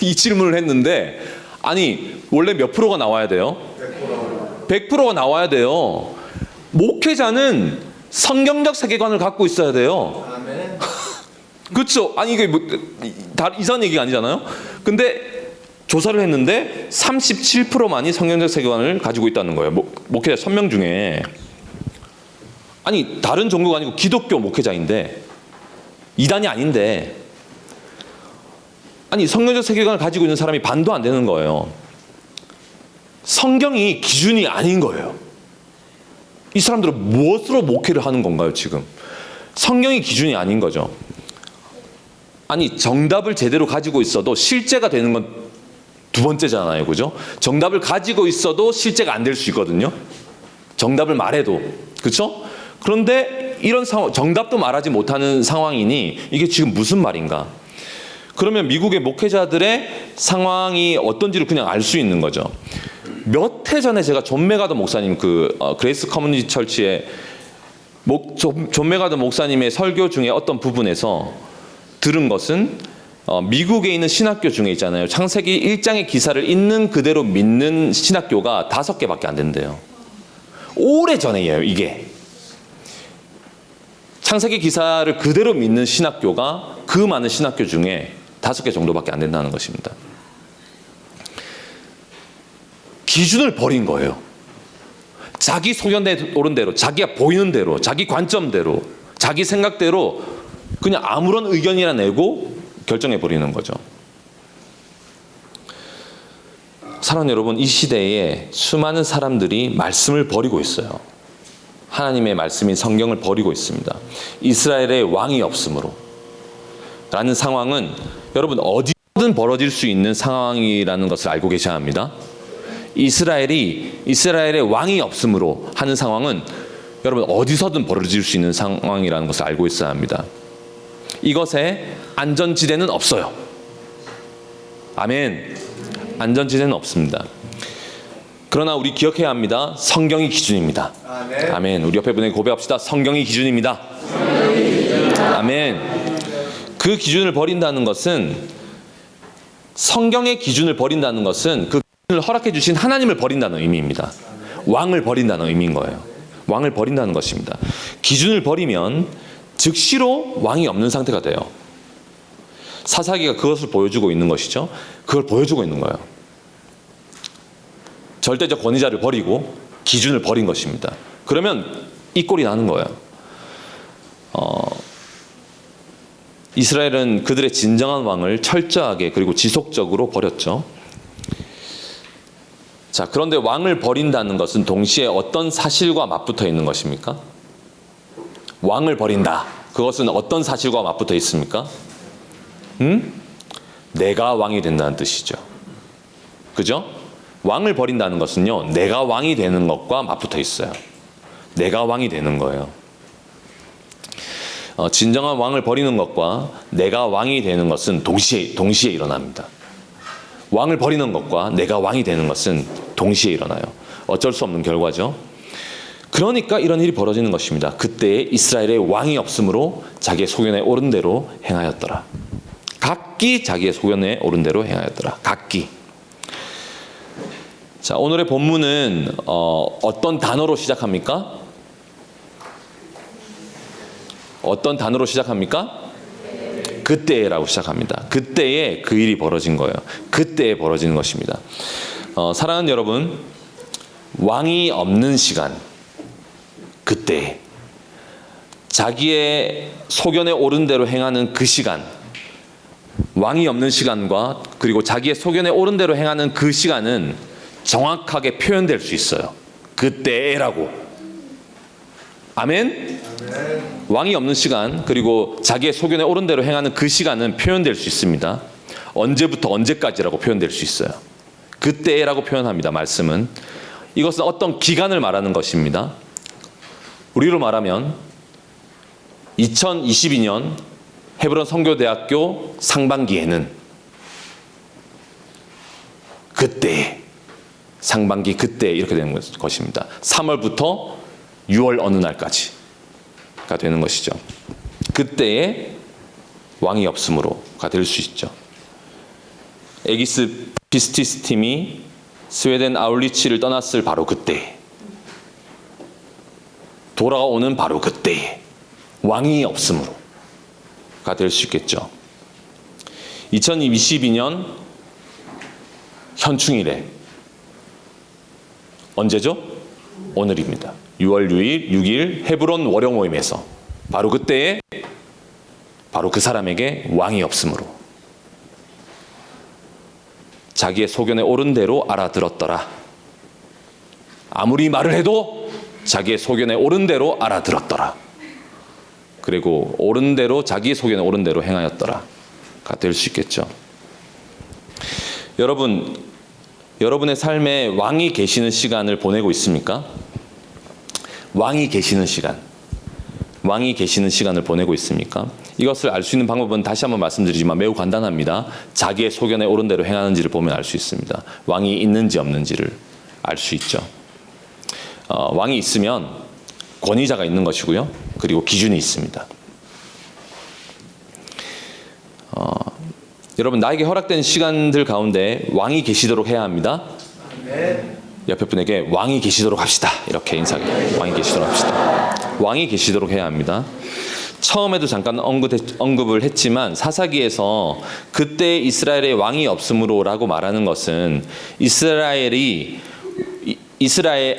이 질문을 했는데 아니 원래 몇 프로가 나와야 돼요? 100%가 나와야 돼요. 목회자는 성경적 세계관을 갖고 있어야 돼요. 아멘. 그렇죠? 아니 이게 뭐 다 이상한 얘기가 아니잖아요. 근데 조사를 했는데 37%만이 성경적 세계관을 가지고 있다는 거예요. 목회자 1000명 중에. 아니 다른 종교가 아니고 기독교 목회자인데 이단이 아닌데 아니 성경적 세계관을 가지고 있는 사람이 반도 안 되는 거예요. 성경이 기준이 아닌 거예요. 이 사람들은 무엇으로 목회를 하는 건가요 지금? 성경이 기준이 아닌 거죠. 아니 정답을 제대로 가지고 있어도 실제가 되는 건 두 번째잖아요. 그죠? 정답을 가지고 있어도 실제가 안 될 수 있거든요. 정답을 말해도. 그렇죠? 그런데 이런 상황, 정답도 말하지 못하는 상황이니 이게 지금 무슨 말인가? 그러면 미국의 목회자들의 상황이 어떤지를 그냥 알 수 있는 거죠. 몇 해 전에 제가 존 메가더 목사님 그레이스 커뮤니티 철치의 존 메가더 목사님의 설교 중에 어떤 부분에서 들은 것은 미국에 있는 신학교 중에 있잖아요. 창세기 1장의 기사를 있는 그대로 믿는 신학교가 5개밖에 안 된대요. 오래전에요 이게. 창세기 기사를 그대로 믿는 신학교가 그 많은 신학교 중에 5개 정도밖에 안 된다는 것입니다. 기준을 버린 거예요. 자기 소견에 오른 대로, 자기가 보이는 대로, 자기 관점대로, 자기 생각대로 그냥 아무런 의견이나 내고 결정해 버리는 거죠. 사랑하는 여러분, 이 시대에 수많은 사람들이 말씀을 버리고 있어요. 하나님의 말씀인 성경을 버리고 있습니다. 이스라엘의 왕이 없으므로 라는 상황은 여러분 어디든 벌어질 수 있는 상황이라는 것을 알고 계셔야 합니다. 이스라엘의 왕이 없으므로 하는 상황은 여러분 어디서든 벌어질 수 있는 상황이라는 것을 알고 있어야 합니다. 이것에 안전지대는 없어요. 아멘. 안전지대는 없습니다. 그러나 우리 기억해야 합니다. 성경이 기준입니다. 아멘. 아멘. 우리 옆에 분에게 고백합시다. 성경이 기준입니다. 아멘. 그 기준을 버린다는 것은 성경의 기준을 버린다는 것은 그 기준을 허락해 주신 하나님을 버린다는 의미입니다. 왕을 버린다는 의미인 거예요. 왕을 버린다는 것입니다. 기준을 버리면 즉시로 왕이 없는 상태가 돼요. 사사기가 그것을 보여주고 있는 것이죠. 그걸 보여주고 있는 거예요. 절대적 권위자를 버리고 기준을 버린 것입니다. 그러면 이 꼴이 나는 거예요. 이스라엘은 그들의 진정한 왕을 철저하게 그리고 지속적으로 버렸죠. 자, 그런데 왕을 버린다는 것은 동시에 어떤 사실과 맞붙어 있는 것입니까? 왕을 버린다. 그것은 어떤 사실과 맞붙어 있습니까? 내가 왕이 된다는 뜻이죠. 그죠? 왕을 버린다는 것은요, 내가 왕이 되는 것과 맞붙어 있어요. 내가 왕이 되는 거예요. 진정한 왕을 버리는 것과 내가 왕이 되는 것은 동시에 일어납니다. 왕을 버리는 것과 내가 왕이 되는 것은 동시에 일어나요. 어쩔 수 없는 결과죠. 그러니까 이런 일이 벌어지는 것입니다. 그때에 이스라엘의 왕이 없으므로 자기의 소견에 오른 대로 행하였더라. 각기 자기의 소견에 오른 대로 행하였더라. 각기. 자, 오늘의 본문은 어떤 단어로 시작합니까? 어떤 단어로 시작합니까? 그때라고 시작합니다. 그때에 그 일이 벌어진 거예요. 그때에 벌어지는 것입니다. 사랑하는 여러분, 왕이 없는 시간, 그때 자기의 소견에 오른 대로 행하는 그 시간, 왕이 없는 시간과 그리고 자기의 소견에 오른 대로 행하는 그 시간은 정확하게 표현될 수 있어요. 그때라고. 아멘? 왕이 없는 시간 그리고 자기의 소견에 오른 대로 행하는 그 시간은 표현될 수 있습니다. 언제부터 언제까지라고 표현될 수 있어요. 그때라고 표현합니다. 말씀은. 이것은 어떤 기간을 말하는 것입니다. 우리로 말하면 2022년 헤브론 선교대학교 상반기에는 그때, 상반기 그때 이렇게 되는 것입니다. 3월부터 6월 어느 날까지가 되는 것이죠. 그때에 왕이 없으므로가 될 수 있죠. 에기스 피스티스 팀이 스웨덴 아울리치를 떠났을 바로 그때, 돌아오는 바로 그때에 왕이 없으므로가 될 수 있겠죠. 2022년 현충일에 언제죠? 오늘입니다. 6월 6일 헤브론 월요 모임에서 바로 그때에 바로 그 사람에게 왕이 없으므로 자기의 소견에 옳은 대로 알아들었더라. 아무리 말을 해도 자기의 소견에 옳은 대로 알아들었더라. 그리고 옳은 대로 자기의 소견에 옳은 대로 행하였더라가 될 수 있겠죠. 여러분의 삶에 왕이 계시는 시간을 보내고 있습니까? 왕이 계시는 시간을 보내고 있습니까? 이것을 알 수 있는 방법은 다시 한번 말씀드리지만 매우 간단합니다. 자기의 소견에 옳은 대로 행하는지를 보면 알 수 있습니다. 왕이 있는지 없는지를 알 수 있죠. 왕이 있으면 권위자가 있는 것이고요. 그리고 기준이 있습니다. 여러분, 나에게 허락된 시간들 가운데 왕이 계시도록 해야 합니다. 옆에 분에게 왕이 계시도록 합시다. 이렇게 인사해요. 왕이 계시도록 합시다. 왕이 계시도록 해야 합니다. 처음에도 잠깐 언급을 했지만 사사기에서 그때 이스라엘의 왕이 없으므로라고 말하는 것은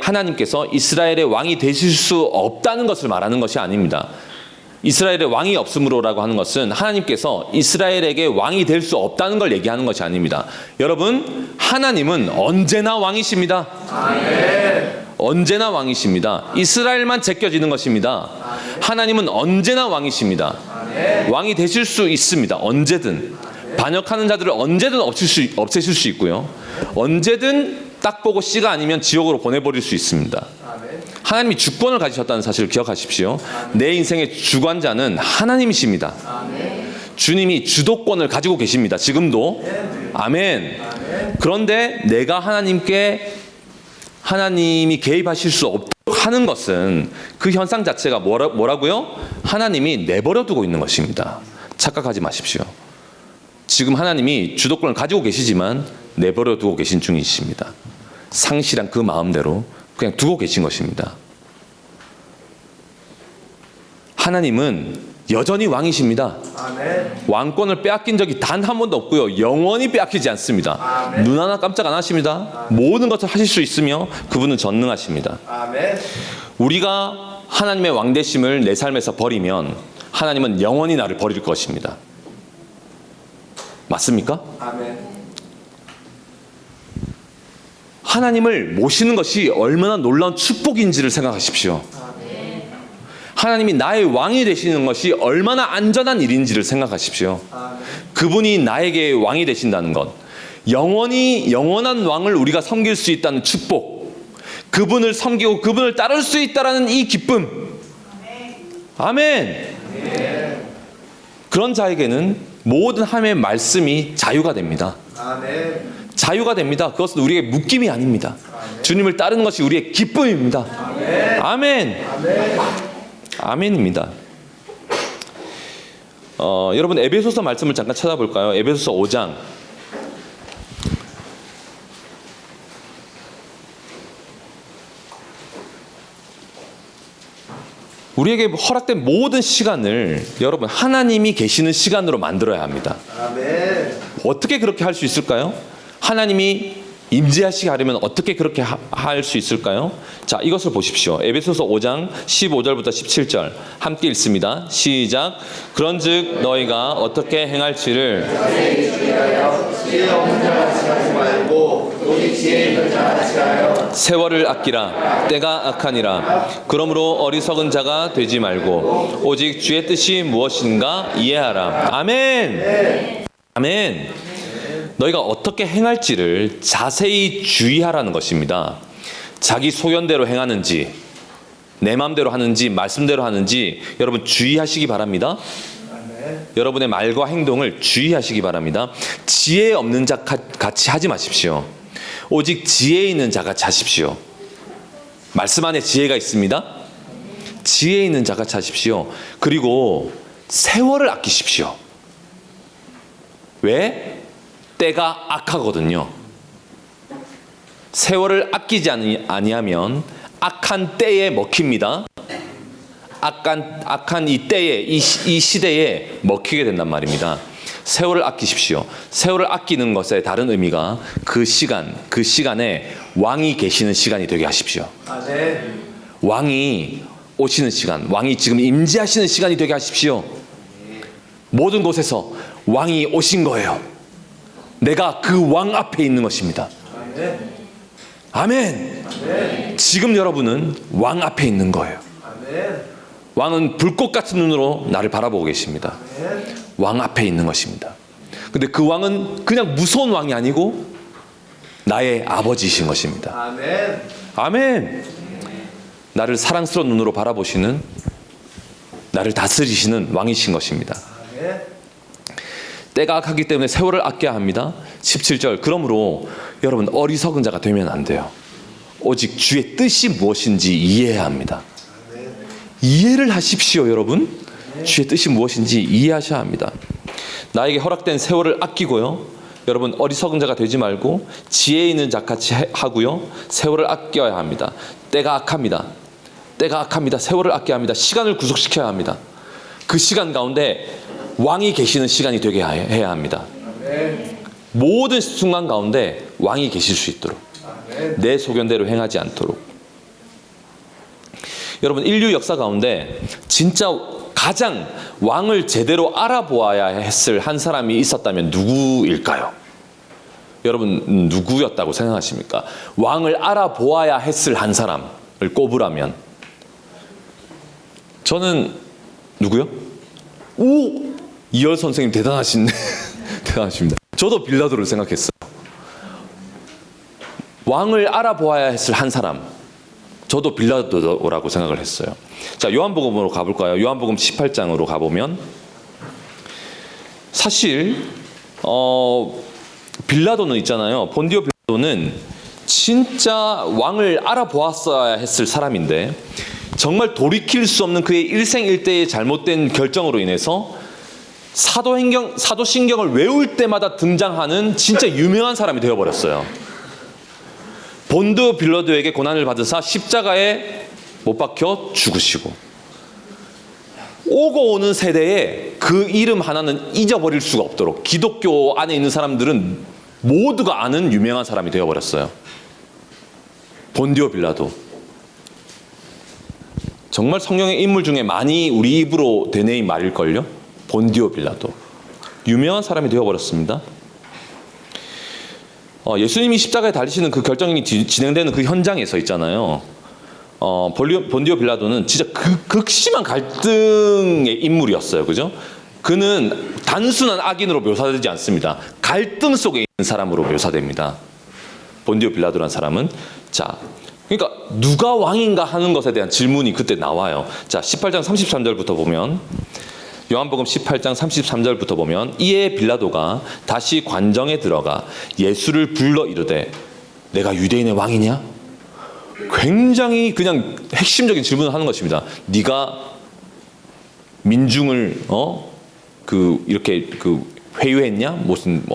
하나님께서 이스라엘의 왕이 되실 수 없다는 것을 말하는 것이 아닙니다. 이스라엘의 왕이 없으므로라고 하는 것은 하나님께서 이스라엘에게 왕이 될 수 없다는 걸 얘기하는 것이 아닙니다. 여러분, 하나님은 언제나 왕이십니다. 언제나 왕이십니다. 이스라엘만 제껴지는 것입니다. 하나님은 언제나 왕이십니다. 왕이 되실 수 있습니다. 언제든. 반역하는 자들을 언제든 없애실 수 있고요. 언제든 딱 보고 씨가 아니면 지옥으로 보내버릴 수 있습니다. 하나님이 주권을 가지셨다는 사실을 기억하십시오. 내 인생의 주관자는 하나님이십니다. 주님이 주도권을 가지고 계십니다. 지금도. 아멘. 그런데 내가 하나님이 개입하실 수 없도록 하는 것은 그 현상 자체가 뭐라고요? 하나님이 내버려 두고 있는 것입니다. 착각하지 마십시오. 지금 하나님이 주도권을 가지고 계시지만 내버려 두고 계신 중이십니다. 상실한 그 마음대로 그냥 두고 계신 것입니다. 하나님은 여전히 왕이십니다. 왕권을 빼앗긴 적이 단 한 번도 없고요. 영원히 빼앗기지 않습니다. 눈 하나 깜짝 안 하십니다. 모든 것을 하실 수 있으며 그분은 전능하십니다. 우리가 하나님의 왕되심을 내 삶에서 버리면 하나님은 영원히 나를 버릴 것입니다. 맞습니까? 하나님을 모시는 것이 얼마나 놀라운 축복인지를 생각하십시오. 하나님이 나의 왕이 되시는 것이 얼마나 안전한 일인지를 생각하십시오. 그분이 나에게 왕이 되신다는 것, 영원한 왕을 우리가 섬길 수 있다는 축복, 그분을 섬기고 그분을 따를 수 있다는 이 기쁨. 아멘. 그런 자에게는 모든 하나님의 말씀이 자유가 됩니다. 자유가 됩니다. 그것은 우리의 묶임이 아닙니다. 주님을 따르는 것이 우리의 기쁨입니다. 아멘. 아멘입니다. 여러분, 에베소서 말씀을 잠깐 찾아볼까요? 에베소서 5장. 우리에게 허락된 모든 시간을 여러분 하나님이 계시는 시간으로 만들어야 합니다. 어떻게 그렇게 할 수 있을까요? 하나님이 임재하시게 하려면 어떻게 그렇게 할 수 있을까요? 자, 이것을 보십시오. 에베소서 5장 15절부터 17절 함께 읽습니다. 시작. 그런즉 너희가 어떻게 행할지를 세월을 아끼라. 때가 악하니라. 그러므로 어리석은 자가 되지 말고 오직 주의 뜻이 무엇인가 이해하라. 아멘. 아멘. 너희가 어떻게 행할지를 자세히 주의하라는 것입니다. 자기 소견대로 행하는지 내 마음대로 하는지 말씀대로 하는지 여러분 주의하시기 바랍니다. 여러분의 말과 행동을 주의하시기 바랍니다. 지혜 없는 자 같이 하지 마십시오. 오직 지혜 있는 자 같이 하십시오. 말씀 안에 지혜가 있습니다. 지혜 있는 자 같이 하십시오. 그리고 세월을 아끼십시오. 왜? 때가 악하거든요. 세월을 아끼지 아니하면 악한 때에 먹힙니다. 악한 이 때에 이 시대에 먹히게 된단 말입니다. 세월을 아끼십시오. 세월을 아끼는 것의 다른 의미가 그 시간에 왕이 계시는 시간이 되게 하십시오. 아멘. 왕이 오시는 시간, 왕이 지금 임재하시는 시간이 되게 하십시오. 모든 곳에서 왕이 오신 거예요. 내가 그 왕 앞에 있는 것입니다. 아멘. 아멘. 아멘. 지금 여러분은 왕 앞에 있는 거예요. 아멘. 왕은 불꽃 같은 눈으로 나를 바라보고 계십니다. 아멘. 왕 앞에 있는 것입니다. 근데 그 왕은 그냥 무서운 왕이 아니고 나의 아버지이신 것입니다. 아멘. 아멘. 나를 사랑스러운 눈으로 바라보시는, 나를 다스리시는 왕이신 것입니다. 아멘. 때가 악하기 때문에 세월을 아껴야 합니다. 17절. 그러므로 여러분 어리석은 자가 되면 안 돼요. 오직 주의 뜻이 무엇인지 이해해야 합니다. 이해를 하십시오, 여러분. 주의 뜻이 무엇인지 이해하셔야 합니다. 나에게 허락된 세월을 아끼고요. 여러분 어리석은 자가 되지 말고 지혜 있는 자같이 하고요. 세월을 아껴야 합니다. 때가 악합니다. 때가 악합니다. 세월을 아껴야 합니다. 시간을 구속시켜야 합니다. 그 시간 가운데 왕이 계시는 시간이 되게 해야 합니다. 모든 순간 가운데 왕이 계실 수 있도록, 내 소견대로 행하지 않도록. 여러분 인류 역사 가운데 진짜 가장 왕을 제대로 알아보아야 했을 한 사람이 있었다면 누구일까요? 여러분 누구였다고 생각하십니까? 왕을 알아보아야 했을 한 사람을 꼽으라면 저는 누구요? 오! 이열 선생님 대단하신데 대단하십니다. 저도 빌라도를 생각했어요. 왕을 알아보아야 했을 한 사람, 저도 빌라도라고 생각을 했어요. 자, 요한복음으로 가볼까요? 요한복음 18장으로 가보면 사실 빌라도는 있잖아요. 본디오 빌라도는 진짜 왕을 알아보았어야 했을 사람인데 정말 돌이킬 수 없는 그의 일생일대의 잘못된 결정으로 인해서 사도신경을 외울 때마다 등장하는 진짜 유명한 사람이 되어버렸어요. 본디오 빌라도에게 고난을 받으사 십자가에 못 박혀 죽으시고, 오고 오는 세대에 그 이름 하나는 잊어버릴 수가 없도록 기독교 안에 있는 사람들은 모두가 아는 유명한 사람이 되어버렸어요. 본디오 빌라도. 정말 성경의 인물 중에 많이 우리 입으로 되뇌인 말일걸요. 본디오 빌라도. 유명한 사람이 되어버렸습니다. 예수님이 십자가에 달리시는 그 결정이 진행되는 그 현장에서 있잖아요. 본디오 빌라도는 진짜 극심한 갈등의 인물이었어요. 그죠? 그는 단순한 악인으로 묘사되지 않습니다. 갈등 속에 있는 사람으로 묘사됩니다. 본디오 빌라도라는 사람은. 자, 그러니까 누가 왕인가 하는 것에 대한 질문이 그때 나와요. 자, 18장 33절부터 보면, 요한복음 18장 33절부터 보면, 이에 빌라도가 다시 관정에 들어가 예수를 불러 이르되 내가 유대인의 왕이냐? 굉장히 그냥 핵심적인 질문을 하는 것입니다. 네가 민중을 이렇게 회유했냐? 무슨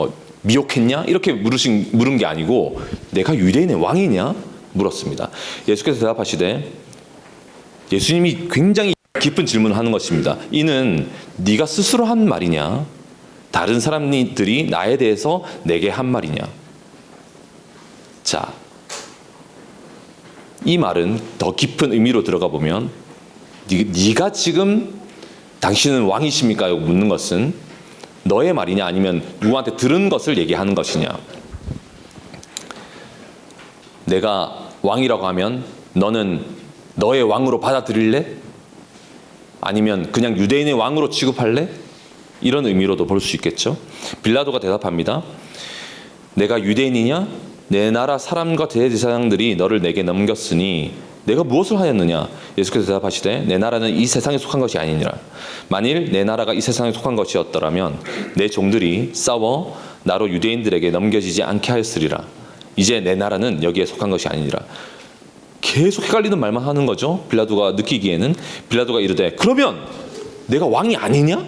미혹했냐? 이렇게 물은 게 아니고 내가 유대인의 왕이냐? 물었습니다. 예수께서 대답하시되, 예수님이 굉장히 깊은 질문을 하는 것입니다. 이는 네가 스스로 한 말이냐? 다른 사람들이 나에 대해서 내게 한 말이냐? 자, 이 말은 더 깊은 의미로 들어가 보면 네가 지금 당신은 왕이십니까? 라고 묻는 것은 너의 말이냐 아니면 누구한테 들은 것을 얘기하는 것이냐. 내가 왕이라고 하면 너는 너의 왕으로 받아들일래? 아니면 그냥 유대인의 왕으로 취급할래? 이런 의미로도 볼 수 있겠죠. 빌라도가 대답합니다. 내가 유대인이냐? 내 나라 사람과 대제사장들이 너를 내게 넘겼으니 내가 무엇을 하였느냐? 예수께서 대답하시되 내 나라는 이 세상에 속한 것이 아니니라. 만일 내 나라가 이 세상에 속한 것이었더라면 내 종들이 싸워 나로 유대인들에게 넘겨지지 않게 하였으리라. 이제 내 나라는 여기에 속한 것이 아니니라. 계속 헷갈리는 말만 하는 거죠. 빌라도가 느끼기에는. 빌라도가 이르되 그러면 내가 왕이 아니냐?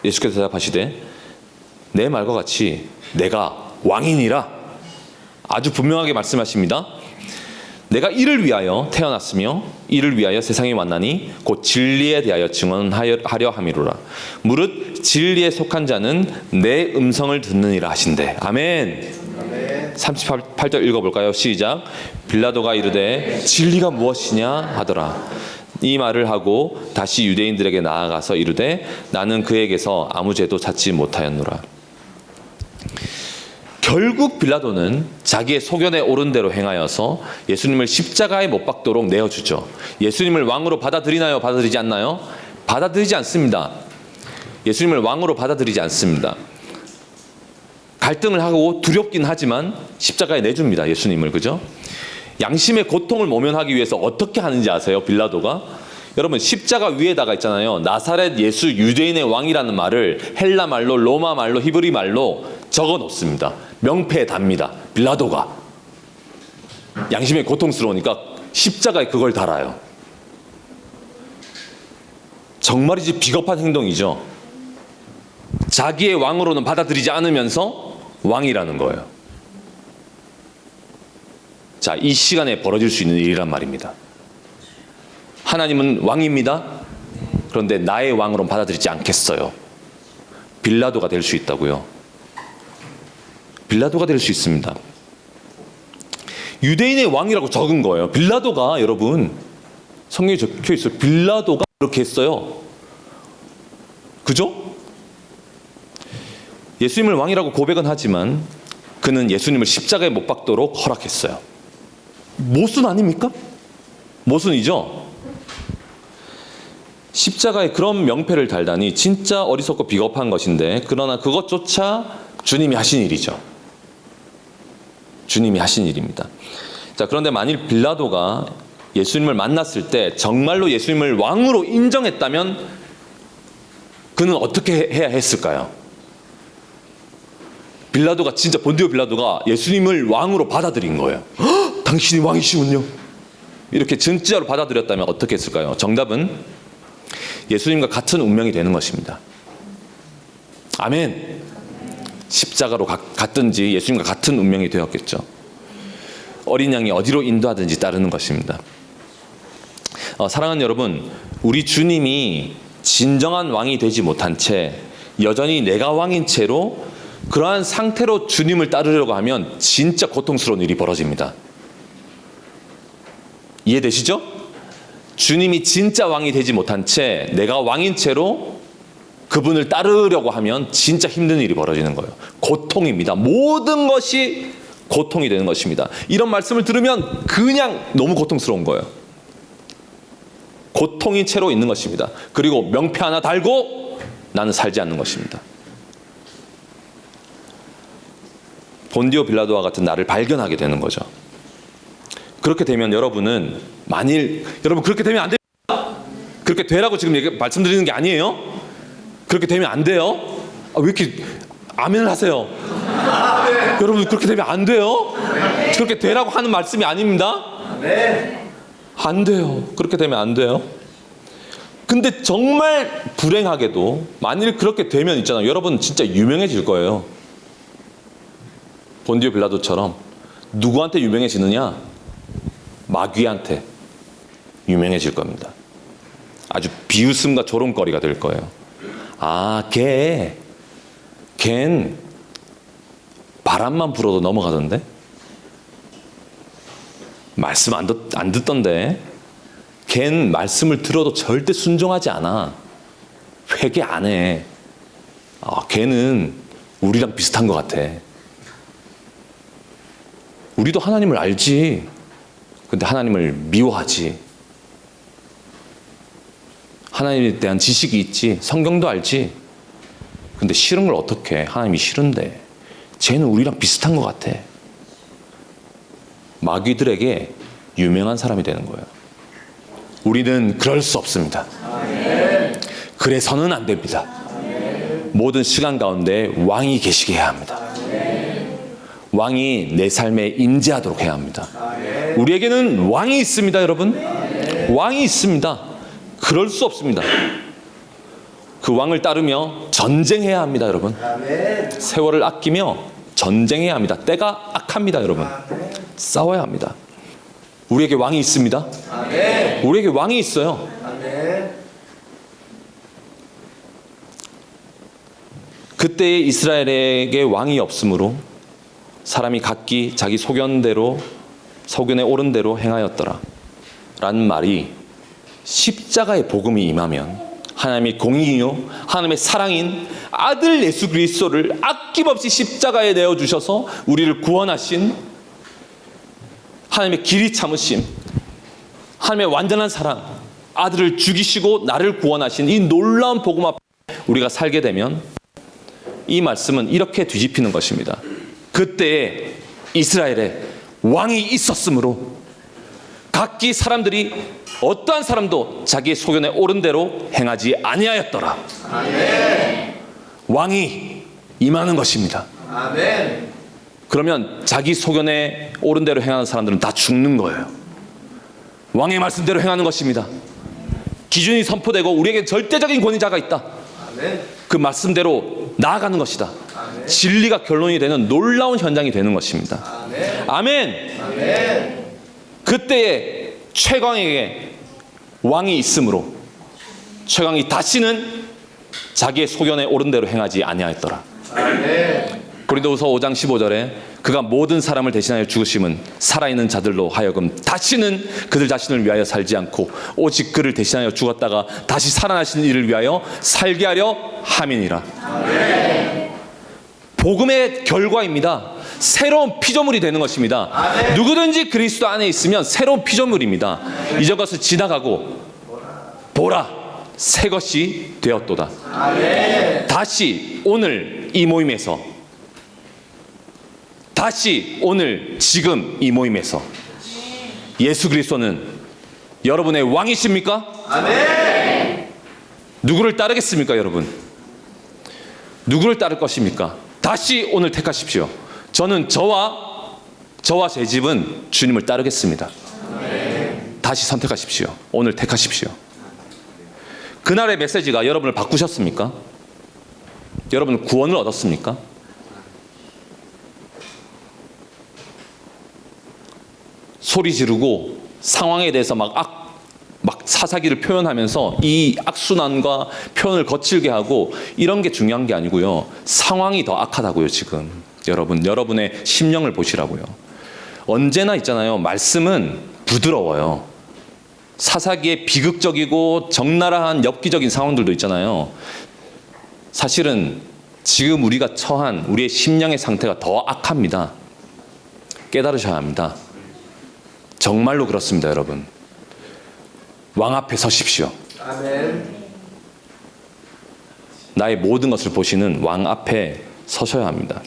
예수께서 대답하시되 내 말과 같이 내가 왕이니라. 아주 분명하게 말씀하십니다. 내가 이를 위하여 태어났으며 이를 위하여 세상에 왔나니 곧 진리에 대하여 증언하려 함이로라. 무릇 진리에 속한 자는 내 음성을 듣느니라 하신대. 아멘. 38절 읽어볼까요? 시작. 빌라도가 이르되 진리가 무엇이냐 하더라. 이 말을 하고 다시 유대인들에게 나아가서 이르되 나는 그에게서 아무 죄도 찾지 못하였노라. 결국 빌라도는 자기의 소견에 옳은 대로 행하여서 예수님을 십자가에 못 박도록 내어주죠. 예수님을 왕으로 받아들이나요? 받아들이지 않나요? 받아들이지 않습니다. 예수님을 왕으로 받아들이지 않습니다. 갈등을 하고 두렵긴 하지만 십자가에 내줍니다. 예수님을. 그죠? 양심의 고통을 모면하기 위해서 어떻게 하는지 아세요? 빌라도가? 여러분 십자가 위에다가 있잖아요. 나사렛 예수 유대인의 왕이라는 말을 헬라 말로 로마 말로 히브리 말로 적어 놓습니다. 명패에 답니다. 빌라도가. 양심의 고통스러우니까 십자가에 그걸 달아요. 정말이지 비겁한 행동이죠. 자기의 왕으로는 받아들이지 않으면서 왕이라는 거예요. 자, 이 시간에 벌어질 수 있는 일이란 말입니다. 하나님은 왕입니다. 그런데 나의 왕으로는 받아들이지 않겠어요. 빌라도가 될 수 있다고요. 빌라도가 될 수 있습니다. 유대인의 왕이라고 적은 거예요. 빌라도가 여러분 성경에 적혀 있어요. 빌라도가 그렇게 했어요. 그죠? 예수님을 왕이라고 고백은 하지만 그는 예수님을 십자가에 못 박도록 허락했어요. 모순 아닙니까? 모순이죠? 십자가에 그런 명패를 달다니 진짜 어리석고 비겁한 것인데 그러나 그것조차 주님이 하신 일이죠. 주님이 하신 일입니다. 자, 그런데 만일 빌라도가 예수님을 만났을 때 정말로 예수님을 왕으로 인정했다면 그는 어떻게 해야 했을까요? 빌라도가 진짜 본디오 빌라도가 예수님을 왕으로 받아들인 거예요. 당신이 왕이시군요. 이렇게 진짜로 받아들였다면 어떻게 했을까요? 정답은 예수님과 같은 운명이 되는 것입니다. 아멘. 십자가로 갔든지 예수님과 같은 운명이 되었겠죠. 어린 양이 어디로 인도하든지 따르는 것입니다. 사랑하는 여러분, 우리 주님이 진정한 왕이 되지 못한 채 여전히 내가 왕인 채로 그러한 상태로 주님을 따르려고 하면 진짜 고통스러운 일이 벌어집니다. 이해되시죠? 주님이 진짜 왕이 되지 못한 채 내가 왕인 채로 그분을 따르려고 하면 진짜 힘든 일이 벌어지는 거예요. 고통입니다. 모든 것이 고통이 되는 것입니다. 이런 말씀을 들으면 그냥 너무 고통스러운 거예요. 고통인 채로 있는 것입니다. 그리고 명패 하나 달고 나는 살지 않는 것입니다. 본디오 빌라도와 같은 나를 발견하게 되는 거죠. 그렇게 되면 여러분은 여러분 그렇게 되면 안 됩니다. 그렇게 되라고 지금 말씀드리는 게 아니에요. 그렇게 되면 안 돼요. 왜 이렇게 아멘을 하세요? 여러분 그렇게 되면 안 돼요. 그렇게 되라고 하는 말씀이 아닙니다. 안 돼요. 그렇게 되면 안 돼요. 근데 정말 불행하게도 만일 그렇게 되면 있잖아요. 여러분 진짜 유명해질 거예요. 본디오 빌라도처럼. 누구한테 유명해지느냐? 마귀한테 유명해질 겁니다. 아주 비웃음과 조롱거리가 될 거예요. 아, 걘 바람만 불어도 넘어가던데? 말씀 안 듣던데? 걘 말씀을 들어도 절대 순종하지 않아. 회개 안 해. 걔는 우리랑 비슷한 것 같아. 우리도 하나님을 알지. 근데 하나님을 미워하지. 하나님에 대한 지식이 있지. 성경도 알지. 근데 싫은 걸 어떻게 해? 하나님이 싫은데. 쟤는 우리랑 비슷한 것 같아. 마귀들에게 유명한 사람이 되는 거예요. 우리는 그럴 수 없습니다. 그래서는 안 됩니다. 모든 시간 가운데 왕이 계시게 해야 합니다. 왕이 내 삶에 임재하도록 해야 합니다. 우리에게는 왕이 있습니다, 여러분. 왕이 있습니다. 그럴 수 없습니다. 그 왕을 따르며 전쟁해야 합니다, 여러분. 세월을 아끼며 전쟁해야 합니다. 때가 악합니다, 여러분. 싸워야 합니다. 우리에게 왕이 있습니다. 우리에게 왕이 있어요. 그때의 이스라엘에게 왕이 없으므로 사람이 각기 자기 소견에 옳은 대로 행하였더라 라는 말이, 십자가의 복음이 임하면 하나님의 공의요 하나님의 사랑인 아들 예수 그리스도를 아낌없이 십자가에 내어주셔서 우리를 구원하신 하나님의 길이 참으심, 하나님의 완전한 사랑, 아들을 죽이시고 나를 구원하신 이 놀라운 복음 앞에 우리가 살게 되면 이 말씀은 이렇게 뒤집히는 것입니다. 그때에 이스라엘에 왕이 있었으므로 각기 사람들이 어떠한 사람도 자기의 소견에 옳은 대로 행하지 아니하였더라. 왕이 임하는 것입니다. 그러면 자기 소견에 옳은 대로 행하는 사람들은 다 죽는 거예요. 왕의 말씀대로 행하는 것입니다. 기준이 선포되고 우리에게 절대적인 권위자가 있다. 그 말씀대로 나아가는 것이다. 진리가 결론이 되는 놀라운 현장이 되는 것입니다. 아멘. 그때에 최강에게 왕이 있으므로 최강이 다시는 자기의 소견에 옳은 대로 행하지 아니하였더라. 고린도후서 5장 15절에 그가 모든 사람을 대신하여 죽으심은 살아있는 자들로 하여금 다시는 그들 자신을 위하여 살지 않고 오직 그를 대신하여 죽었다가 다시 살아나신 이를 위하여 살게 하려 함이니라. 복음의 결과입니다. 새로운 피조물이 되는 것입니다. 누구든지 그리스도 안에 있으면 새로운 피조물입니다. 이전 것을 지나가고 보라 새 것이 되었도다. 다시 오늘 이 모임에서, 다시 오늘 지금 이 모임에서 예수 그리스도는 여러분의 왕이십니까? 누구를 따르겠습니까, 여러분? 누구를 따를 것입니까? 다시 오늘 택하십시오. 저는 저와 제 집은 주님을 따르겠습니다. 다시 선택하십시오. 오늘 택하십시오. 그날의 메시지가 여러분을 바꾸셨습니까? 여러분 구원을 얻었습니까? 소리 지르고 상황에 대해서 막 사사기를 표현하면서 이 악순환과 표현을 거칠게 하고 이런 게 중요한 게 아니고요. 상황이 더 악하다고요, 지금. 여러분의 심령을 보시라고요. 언제나 있잖아요. 말씀은 부드러워요. 사사기에 비극적이고 적나라한 엽기적인 상황들도 있잖아요. 사실은 지금 우리가 처한 우리의 심령의 상태가 더 악합니다. 깨달으셔야 합니다. 정말로 그렇습니다, 여러분. 왕 앞에 서십시오. 나의 모든 것을 보시는 왕 앞에 서셔야 합니다.